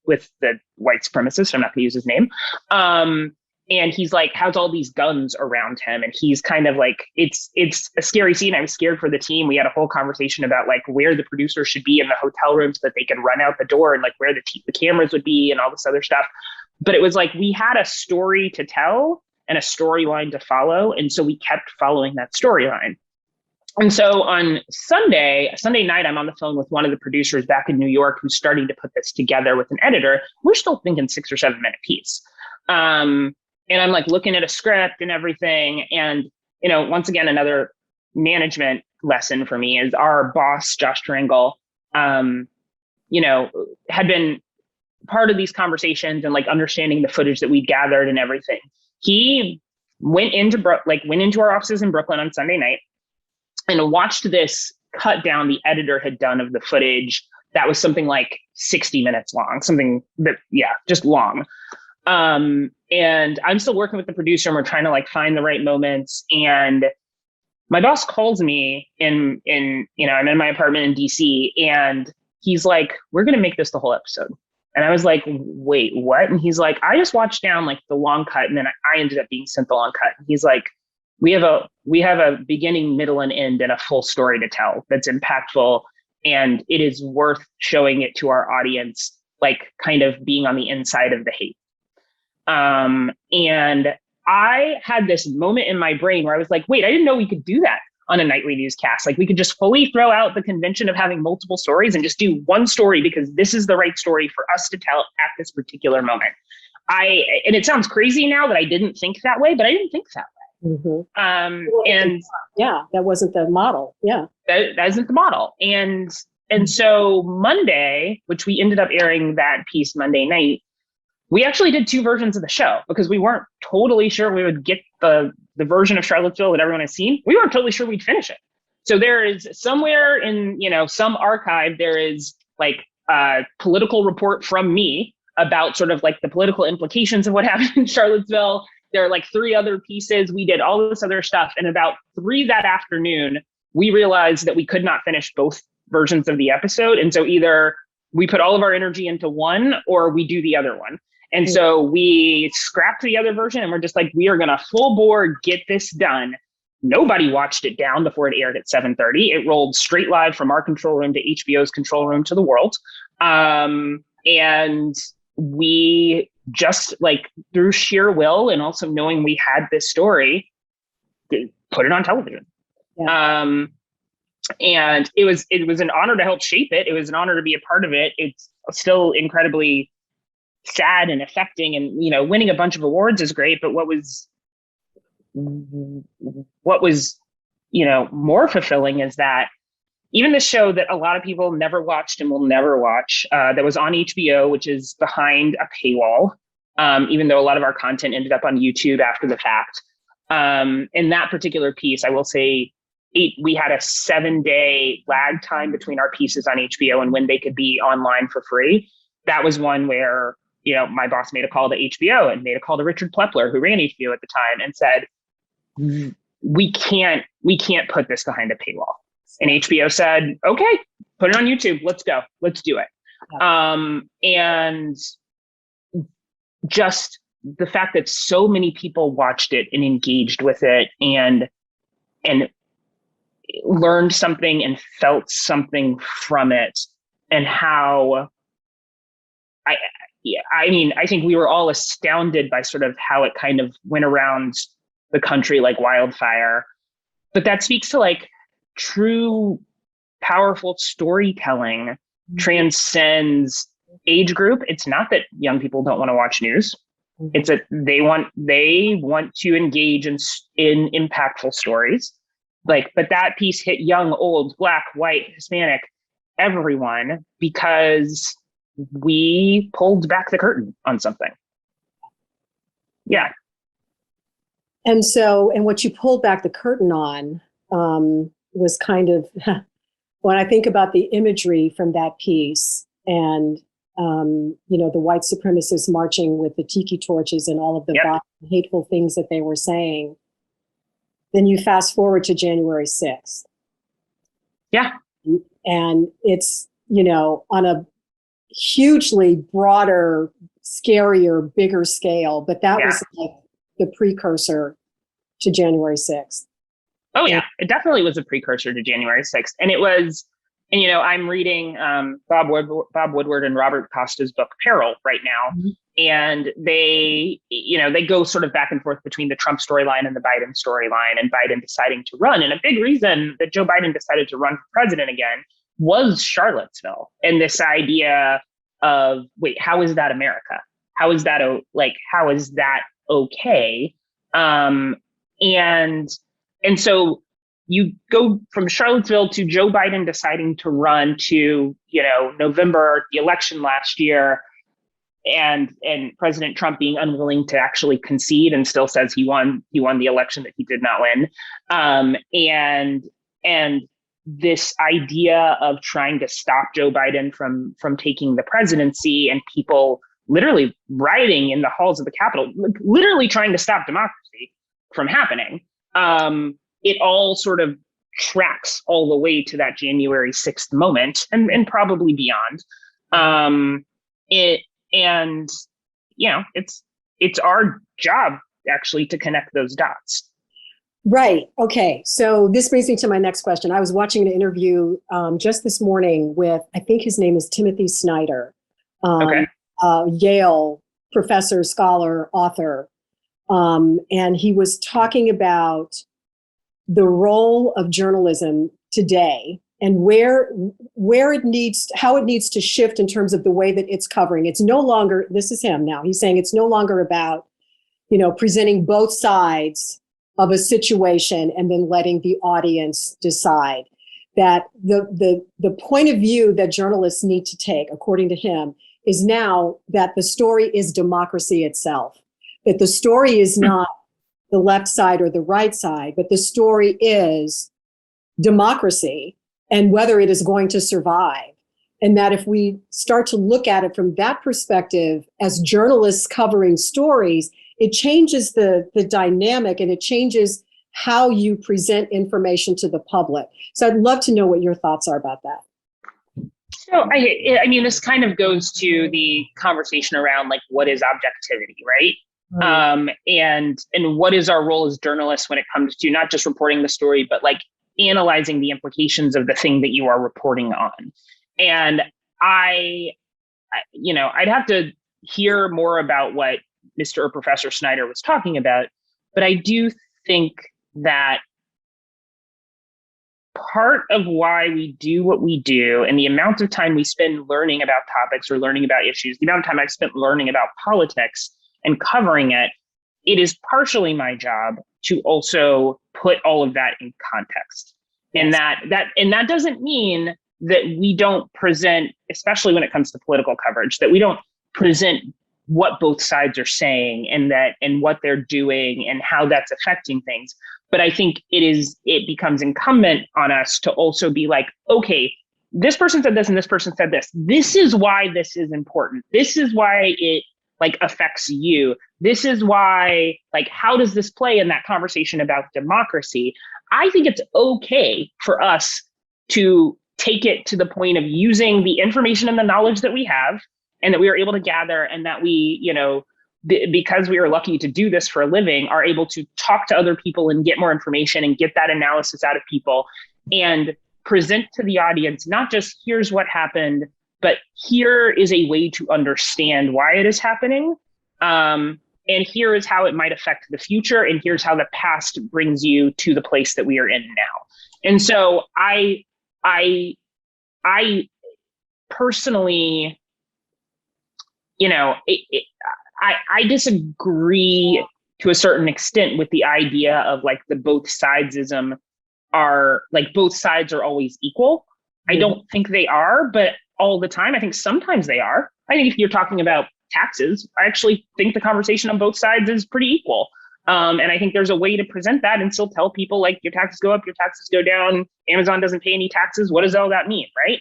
with the white supremacist. I'm not going to use his name. And he's like, has all these guns around him. And he's kind of like, it's a scary scene. I was scared for the team. We had a whole conversation about like where the producers should be in the hotel room so that they could run out the door, and like where the cameras would be and all this other stuff. But it was like, we had a story to tell and a storyline to follow. And so we kept following that storyline. And so on Sunday night, I'm on the phone with one of the producers back in New York who's starting to put this together with an editor. We're still thinking 6 or 7 minute piece. And I'm like looking at a script and everything. And, you know, once again, another management lesson for me is our boss, Josh Durangle, you know, had been part of these conversations and like understanding the footage that we gathered and everything. He went into our offices in Brooklyn on Sunday night and watched this cut down the editor had done of the footage that was something like 60 minutes long, something that, yeah, just long. And I'm still working with the producer, and we're trying to like find the right moments. And my boss calls me in, you know, I'm in my apartment in DC, and he's like, we're going to make this the whole episode. And I was like, wait, what? And he's like, I just watched down like the long cut, and then I ended up being sent the long cut. And he's like, we have a beginning, middle, and end, and a full story to tell that's impactful. And it is worth showing it to our audience, like kind of being on the inside of the hate. And I had this moment in my brain where I was like, wait, I didn't know we could do that on a nightly newscast. Like, we could just fully throw out the convention of having multiple stories and just do one story because this is the right story for us to tell at this particular moment. And it sounds crazy now that I didn't think that way, but I didn't think that way.
And yeah, that wasn't the model. Yeah.
That isn't the model. And so Monday, which we ended up airing that piece Monday night, we actually did 2 versions of the show because we weren't totally sure we would get the version of Charlottesville that everyone has seen. We weren't totally sure we'd finish it. So there is somewhere in, you know, some archive, there is like a political report from me about sort of like the political implications of what happened in Charlottesville. There are like 3 other pieces. We did all this other stuff. And about 3 that afternoon, we realized that we could not finish both versions of the episode. And so either we put all of our energy into one or we do the other one. And so we scrapped the other version, and we're just like, we are going to full bore get this done. Nobody watched it down before it aired at 7:30. It rolled straight live from our control room to HBO's control room to the world. And we just like through sheer will and also knowing we had this story, put it on television. Yeah. And it was an honor to help shape it. It was an honor to be a part of it. It's still incredibly sad and affecting, and winning a bunch of awards is great, but what was more fulfilling is that even the show that a lot of people never watched and will never watch, that was on HBO, which is behind a paywall, even though a lot of our content ended up on YouTube after the fact. In that particular piece, I will say we had a 7-day lag time between our pieces on HBO and when they could be online for free. That was one where my boss made a call to HBO and made a call to Richard Plepler, who ran HBO at the time, and said, we can't put this behind a paywall. And HBO said, okay, put it on YouTube. Let's go. Let's do it. And just the fact that so many people watched it and engaged with it and learned something and felt something from it, and how I think we were all astounded by sort of how it kind of went around the country like wildfire. But that speaks to like true, powerful storytelling transcends age group. It's not that young people don't want to watch news. It's that they want to engage in impactful stories. But that piece hit young, old, Black, white, Hispanic, everyone, because we pulled back the curtain on something. Yeah.
And what you pulled back the curtain on was kind of, when I think about the imagery from that piece and, the white supremacists marching with the tiki torches and all of the hateful things that they were saying, then you fast forward to January 6th.
Yeah.
And it's, on a hugely broader, scarier, bigger scale, but that was like the precursor to January 6th.
Oh yeah, it definitely was a precursor to January 6th. And it was, I'm reading Bob Woodward and Robert Costa's book Peril right now. Mm-hmm. And they go sort of back and forth between the Trump storyline and the Biden storyline, and Biden deciding to run. And a big reason that Joe Biden decided to run for president again was Charlottesville, and this idea of, wait, how is that America? How is that okay? And so you go from Charlottesville to Joe Biden deciding to run to, November, the election last year, and President Trump being unwilling to actually concede and still says he won the election that he did not win. And this idea of trying to stop Joe Biden from taking the presidency, and people literally rioting in the halls of the Capitol, literally trying to stop democracy from happening. It all sort of tracks all the way to that January 6th moment, and probably beyond. It's our job actually to connect those dots.
Right. Okay. So this brings me to my next question. I was watching an interview just this morning with, I think his name is Timothy Snyder, Yale professor, scholar, author. And he was talking about the role of journalism today and how it needs to shift in terms of the way that it's covering. It's no longer, this is him now, he's saying it's no longer about, presenting both sides of a situation and then letting the audience decide. That the point of view that journalists need to take, according to him, is now that the story is democracy itself. That the story is not the left side or the right side, but the story is democracy and whether it is going to survive. And that if we start to look at it from that perspective as journalists covering stories, it changes the dynamic, and it changes how you present information to the public. So I'd love to know what your thoughts are about that.
So I mean, this kind of goes to the conversation around like, what is objectivity, right? And what is our role as journalists when it comes to not just reporting the story, but like analyzing the implications of the thing that you are reporting on. And I'd have to hear more about what Mr. or Professor Snyder was talking about. But I do think that part of why we do what we do and the amount of time we spend learning about topics or learning about issues, the amount of time I've spent learning about politics and covering it, it is partially my job to also put all of that in context. Yes. And that doesn't mean that we don't present, especially when it comes to political coverage, that we don't present what both sides are saying and what they're doing and how that's affecting things. But I think it becomes incumbent on us to also be like, okay, this person said this and this person said this. This is why this is important. This is why it like affects you. This is why, like, how does this play in that conversation about democracy? I think it's okay for us to take it to the point of using the information and the knowledge that we have and that we are able to gather, and that we, because we are lucky to do this for a living, are able to talk to other people and get more information and get that analysis out of people and present to the audience, not just here's what happened, but here is a way to understand why it is happening. And here is how it might affect the future. And here's how the past brings you to the place that we are in now. And so I personally, I disagree to a certain extent with the idea of like the both sidesism are like both sides are always equal. I don't think they are, but all the time, I think sometimes they are. I think if you're talking about taxes, I actually think the conversation on both sides is pretty equal. And I think there's a way to present that and still tell people like your taxes go up, your taxes go down, Amazon doesn't pay any taxes. What does all that mean, right?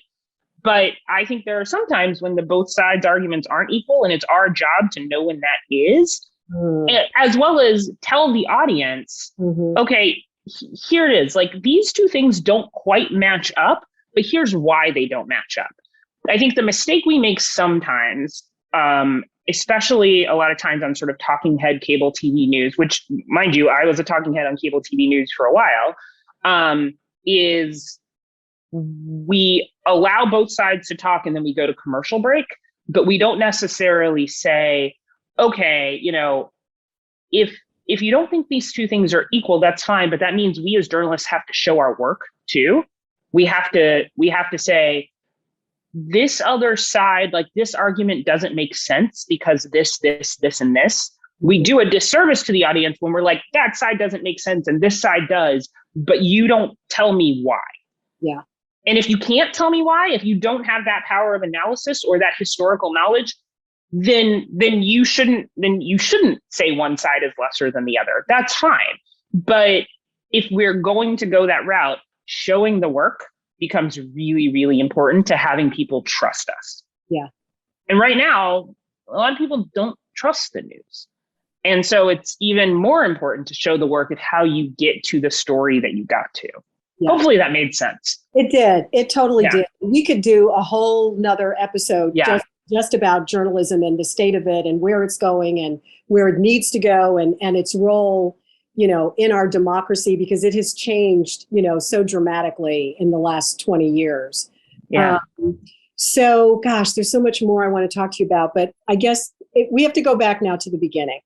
But I think there are some times when the both sides arguments aren't equal, and it's our job to know when that is, as well as tell the audience, okay, here it is. Like these two things don't quite match up, but here's why they don't match up. I think the mistake we make sometimes, especially a lot of times on sort of talking head cable TV news, which mind you, I was a talking head on cable TV news for a while, is we allow both sides to talk and then we go to commercial break, but we don't necessarily say, okay, if you don't think these two things are equal, that's fine, but that means we as journalists have to show our work too. We have to say, this other side, like this argument doesn't make sense because this, and this. We do a disservice to the audience when we're like, that side doesn't make sense and this side does, but you don't tell me why.
Yeah.
And if you can't tell me why, if you don't have that power of analysis or that historical knowledge, then you shouldn't say one side is lesser than the other. That's fine. But if we're going to go that route, showing the work becomes really, really important to having people trust us.
Yeah.
And right now, a lot of people don't trust the news. And so it's even more important to show the work of how you get to the story that you got to. Yeah. Hopefully that made sense.
It did. It totally did. We could do a whole nother episode just about journalism and the state of it and where it's going and where it needs to go and its role, in our democracy, because it has changed, so dramatically in the last 20 years.
Yeah.
So, gosh, there's so much more I want to talk to you about, but I guess we have to go back now to the beginning.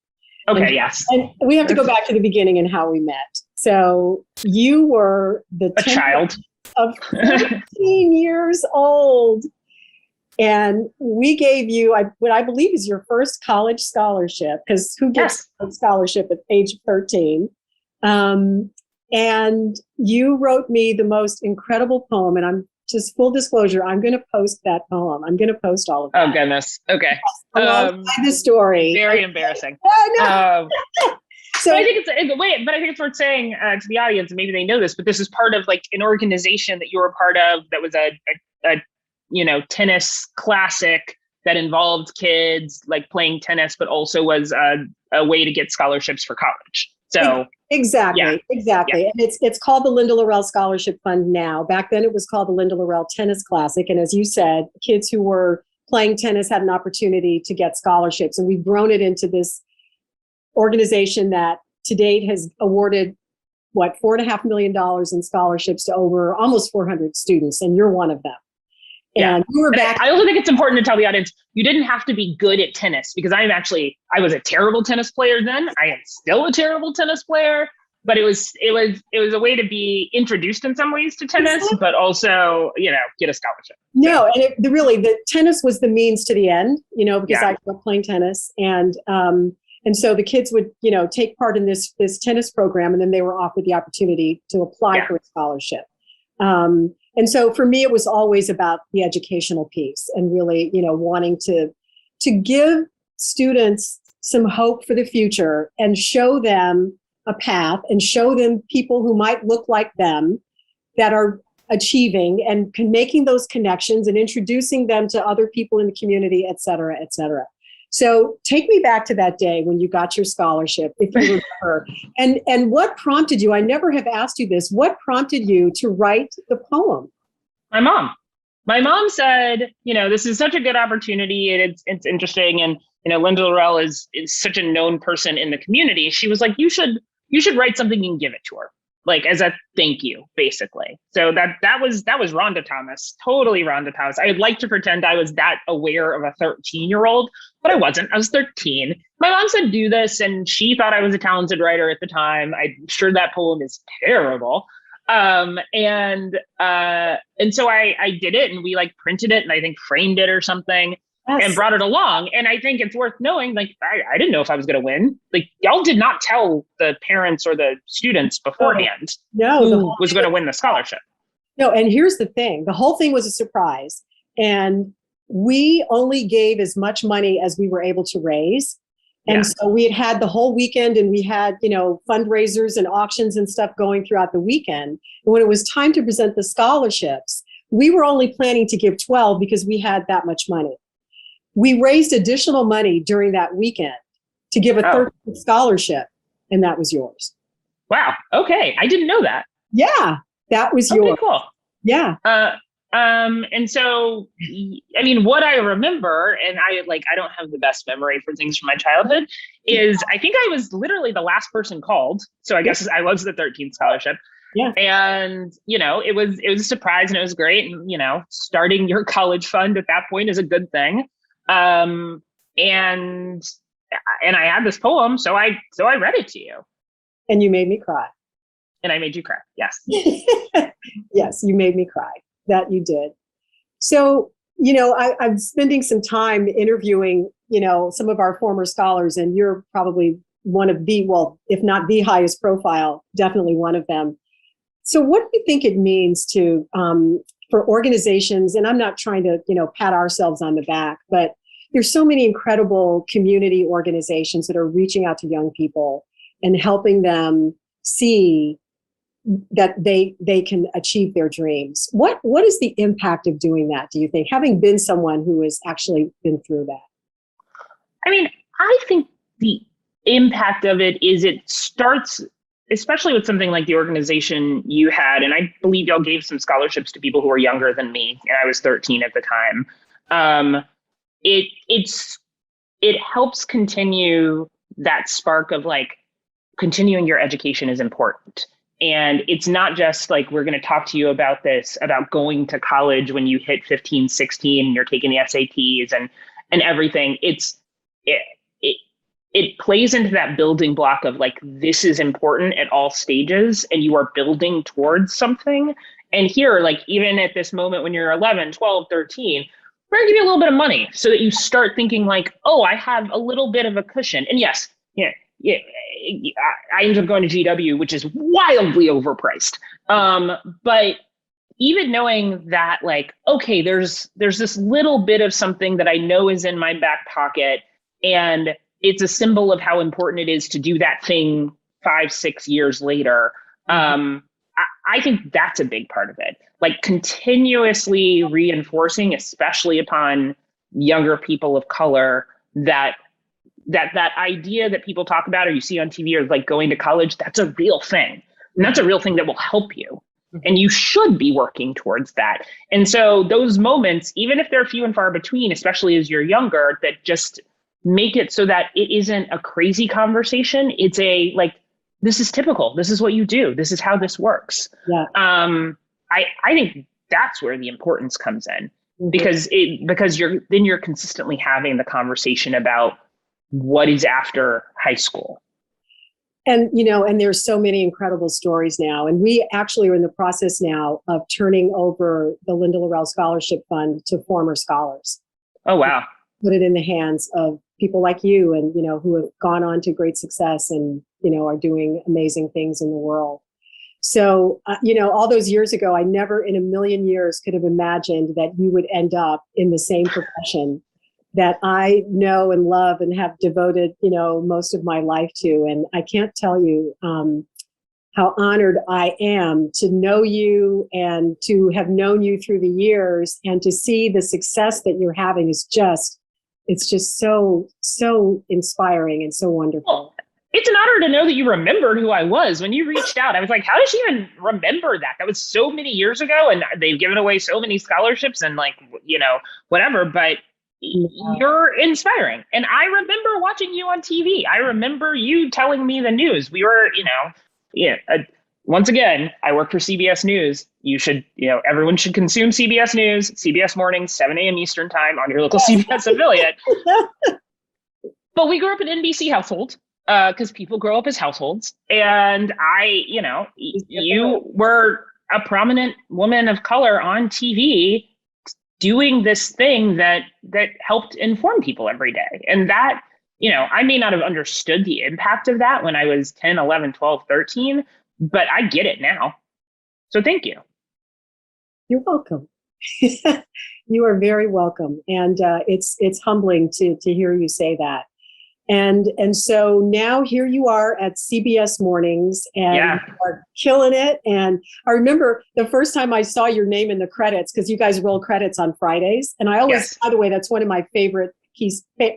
Okay, yes.
And we have to go back to the beginning and how we met. So you were
a child
of 14 years old. And we gave you what I believe is your first college scholarship, because who gets a scholarship at age 13? And you wrote me the most incredible poem. And I'm just full disclosure, I'm going to post that poem. I'm going to post all of that.
Oh, goodness. Okay.
The story.
Very embarrassing.
So
but I think it's worth saying to the audience, and maybe they know this, but this is part of like an organization that you were part of that was a tennis classic that involved kids like playing tennis, but also was a way to get scholarships for college. So
exactly. Yeah. And it's called the Linda Lorelle Scholarship Fund now. Back then it was called the Linda Lorelle Tennis Classic. And as you said, kids who were playing tennis had an opportunity to get scholarships. And we've grown it into this organization that to date has awarded $4.5 million in scholarships to over almost 400 students, and you're one of them. And you were back.
I also think it's important to tell the audience, you didn't have to be good at tennis, because I was a terrible tennis player then. I am still a terrible tennis player, but it was a way to be introduced in some ways to tennis, but also, get a scholarship.
No, and the tennis was the means to the end, because I grew up playing tennis, and so the kids would, take part in this tennis program, and then they were offered the opportunity to apply for a scholarship. And so for me, it was always about the educational piece and really, wanting to give students some hope for the future and show them a path and show them people who might look like them that are achieving and making those connections and introducing them to other people in the community, et cetera, et cetera. So take me back to that day when you got your scholarship, if you remember, and what prompted you? I never have asked you this. What prompted you to write the poem?
My mom. My mom said, this is such a good opportunity, and it's interesting. And, Linda Lorelle is such a known person in the community. She was like, you should write something and give it to her, like as a thank you, basically. So that was Rhonda Thomas, totally Rhonda Thomas. I would like to pretend I was that aware of a 13-year-old, but I wasn't. I was 13. My mom said, do this, and she thought I was a talented writer at the time. I'm sure that poem is terrible. And so I did it, and we printed it and I think framed it or something. Yes. And brought it along. And I think it's worth knowing, I didn't know if I was going to win. Y'all did not tell the parents or the students beforehand who was going to win the scholarship.
No, and here's the thing. The whole thing was a surprise. And we only gave as much money as we were able to raise. And so we had the whole weekend, and we had, fundraisers and auctions and stuff going throughout the weekend. And when it was time to present the scholarships, we were only planning to give 12 because we had that much money. We raised additional money during that weekend to give a 13th scholarship, and that was yours.
Wow. Okay. I didn't know that.
Yeah, that was yours.
Okay, cool.
Yeah.
And so, what I remember, and I don't have the best memory for things from my childhood, is I think I was literally the last person called. So I guess I was the 13th scholarship. Yeah. And, it was a surprise, and it was great. And, starting your college fund at that point is a good thing. And I had this poem, so I read it to you.
And you made me cry.
And I made you cry. Yes.
Yes, you made me cry. That you did. So, I'm spending some time interviewing, some of our former scholars, and you're probably one of the, well, if not the highest profile, definitely one of them. So what do you think it means to, for organizations, and I'm not trying to, pat ourselves on the back, but there's so many incredible community organizations that are reaching out to young people and helping them see that they can achieve their dreams. What is the impact of doing that, do you think, having been someone who has actually been through that?
I think the impact of it is it starts, especially with something like the organization you had, and I believe y'all gave some scholarships to people who were younger than me, and I was 13 at the time. It helps continue that spark of continuing your education is important. And it's not just we're going to talk to you about this, about going to college when you hit 15, 16, and you're taking the SATs and everything. It plays into that building block of this is important at all stages, and you are building towards something. And here, even at this moment when you're 11, 12, 13, we're going to give you a little bit of money so that you start thinking I have a little bit of a cushion. And yes, I ended up going to GW, which is wildly overpriced. But even knowing that, okay, there's this little bit of something that I know is in my back pocket, and it's a symbol of how important it is to do that thing 5-6 years later. I think that's a big part of it. Continuously reinforcing, especially upon younger people of color, that idea that people talk about or you see on TV or going to college, that's a real thing. And that's a real thing that will help you. And you should be working towards that. And so those moments, even if they're few and far between, especially as you're younger, that just make it so that it isn't a crazy conversation. It's this is typical. This is what you do. This is how this works. Yeah. I think that's where the importance comes in. because you're consistently having the conversation about what is after high school.
And, and there's so many incredible stories now. And we actually are in the process now of turning over the Linda Lorelle Scholarship Fund to former scholars.
Oh, wow.
Put it in the hands of people like you and, who have gone on to great success and, are doing amazing things in the world. So, all those years ago, I never in a million years could have imagined that you would end up in the same profession that I know and love and have devoted, most of my life to. And I can't tell you how honored I am to know you and to have known you through the years, and to see the success that you're having is it's just so inspiring and so wonderful.
Well, it's an honor to know that you remembered who I was. When you reached out, I was like, how does she even remember that? That was so many years ago, and they've given away so many scholarships and whatever, but you're inspiring. And I remember watching you on TV. I remember you telling me the news. We were, once again, I work for CBS News. You should, everyone should consume CBS News, CBS Mornings, 7 a.m. Eastern time on your local CBS affiliate. But we grew up in an NBC household because people grow up as households. And you were a prominent woman of color on TV doing this thing that helped inform people every day. And that, I may not have understood the impact of that when I was 10, 11, 12, 13, but I get it now. So thank you.
You're welcome. You are very welcome. And it's humbling to hear you say that. And so now here you are at CBS Mornings, and you are killing it. And I remember the first time I saw your name in the credits, because you guys roll credits on Fridays. And I always, by the way, that's one of my favorite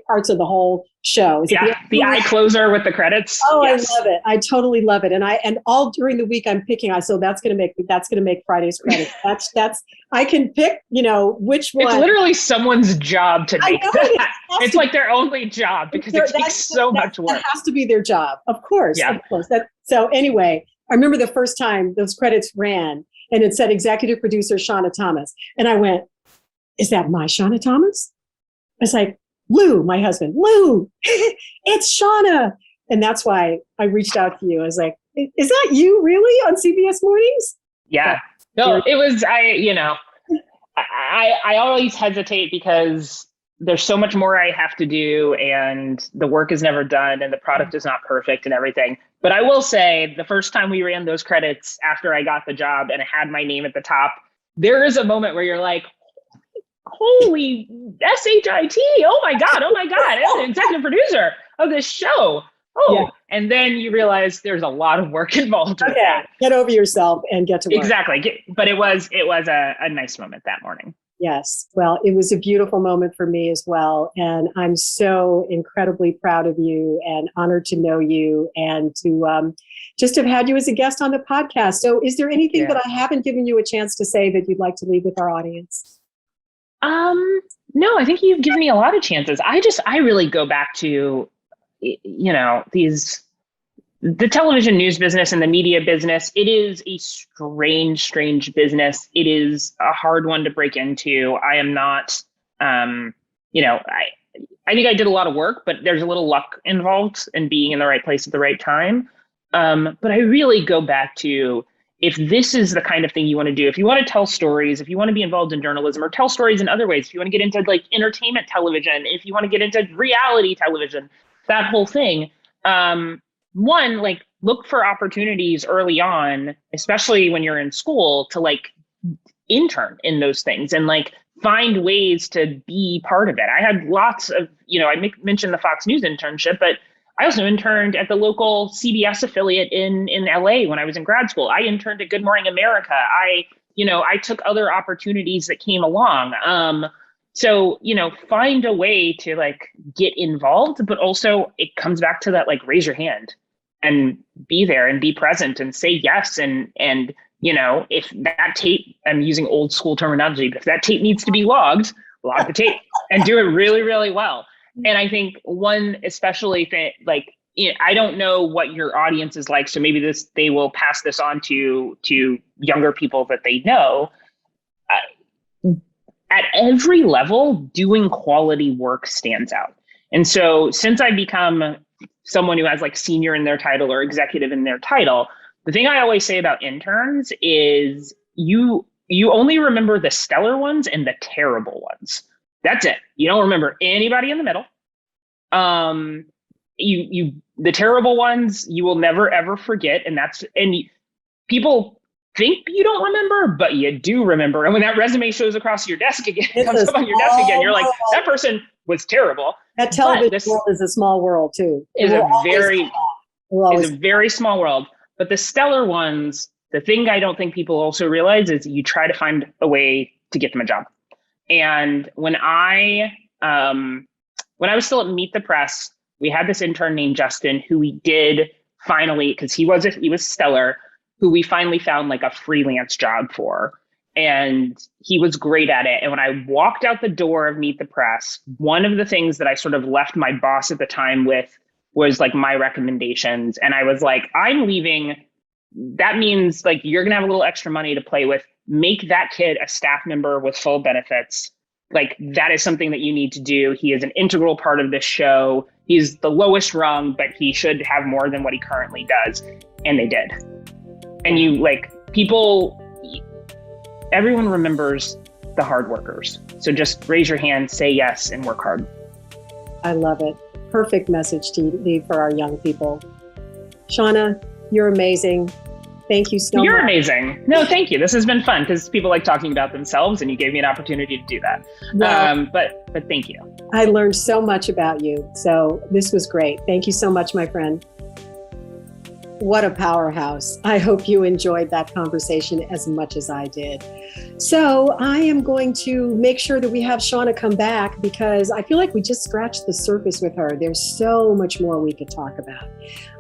parts of the whole show.
The eye closer with the credits.
Oh, yes. I love it. I totally love it. And all during the week I'm picking. So that's going to make Friday's credits. That's I can pick, which one.
It's literally someone's job to make that. It's like their only job, because it takes so much work.
That has to be their job. Of course.
Yeah.
Of course. So anyway, I remember the first time those credits ran and it said executive producer Shawna Thomas. And I went, is that my Shawna Thomas? I was like, Lou, my husband, Lou, it's Shawna. And that's why I reached out to you. I was like, is that you really on CBS Mornings?
Yeah. No, it was, I always hesitate because there's so much more I have to do, and the work is never done, and the product is not perfect and everything. But I will say, the first time we ran those credits after I got the job and it had my name at the top, there is a moment where you're like, holy SHIT, oh my God, I'm an executive producer of this show. And then you realize there's a lot of work involved with that.
Get over yourself and get to work.
Exactly. But it was a nice moment that morning.
Yes. Well, it was a beautiful moment for me as well. And I'm so incredibly proud of you and honored to know you and to just have had you as a guest on the podcast. So is there anything that I haven't given you a chance to say that you'd like to leave with our audience?
No, I think you've given me a lot of chances. I really go back to, the television news business and the media business. It is a strange business. It is a hard one to break into. I am not, I think I did a lot of work, but there's a little luck involved in being in the right place at the right time. But I really go back to, if this is the kind of thing you want to do, if you want to tell stories, if you want to be involved in journalism or tell stories in other ways, if you want to get into like entertainment television, if you want to get into reality television, that whole thing, one, like, look for opportunities early on, especially when you're in school, to like intern in those things and like find ways to be part of it. I had lots of, I mentioned the Fox News internship, but I also interned at the local CBS affiliate in LA when I was in grad school. I interned at Good Morning America. I took other opportunities that came along. So, find a way to like get involved, but also it comes back to that, like, raise your hand and be there and be present and say yes. And if that tape, I'm using old school terminology, but if that tape needs to be logged, log the tape and do it really, really well. And I think one, especially I don't know what your audience is like, so maybe they will pass this on to younger people that they know. at every level, doing quality work stands out. And so since I've become someone who has like senior in their title or executive in their title, the thing I always say about interns is you only remember the stellar ones and the terrible ones. That's it. You don't remember anybody in the middle. The terrible ones you will never ever forget, and people think you don't remember, but you do remember. And when that resume shows across your desk again, comes up on your desk again, you're like, that person was terrible.
That television world is a small world too.
It's a very small world. But the stellar ones, the thing I don't think people also realize is you try to find a way to get them a job. And when I was still at Meet the Press, we had this intern named Justin who we did finally, because he was stellar, who we finally found like a freelance job for. And he was great at it. And when I walked out the door of Meet the Press, one of the things that I sort of left my boss at the time with was like my recommendations. And I was like, I'm leaving. That means like you're going to have a little extra money to play with. Make that kid a staff member with full benefits. Like that is something that you need to do. He is an integral part of this show. He's the lowest rung, but he should have more than what he currently does. And they did. And everyone remembers the hard workers. So just raise your hand, say yes, and work hard.
I love it. Perfect message to leave for our young people. Shawna, you're amazing. Thank you so much.
You're amazing. No, thank you. This has been fun because people like talking about themselves and you gave me an opportunity to do that. Well, but thank you.
I learned so much about you. So this was great. Thank you so much, my friend. What a powerhouse. I hope you enjoyed that conversation as much as I did. So I am going to make sure that we have Shawna come back because I feel like we just scratched the surface with her. There's so much more we could talk about.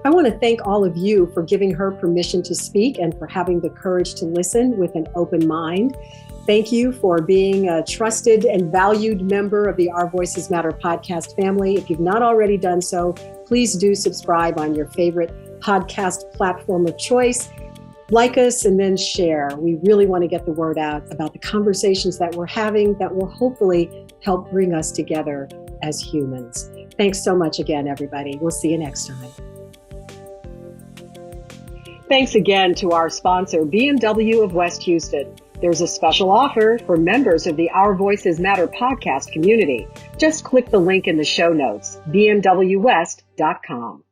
I want to thank all of you for giving her permission to speak and for having the courage to listen with an open mind. Thank you for being a trusted and valued member of the Our Voices Matter podcast family. If you've not already done so, please do subscribe on your favorite podcast platform of choice. Like us and then share. We really want to get the word out about the conversations that we're having that will hopefully help bring us together as humans. Thanks so much again, everybody. We'll see you next time. Thanks again to our sponsor, BMW of West Houston. There's a special offer for members of the Our Voices Matter podcast community. Just click the link in the show notes, bmwwest.com.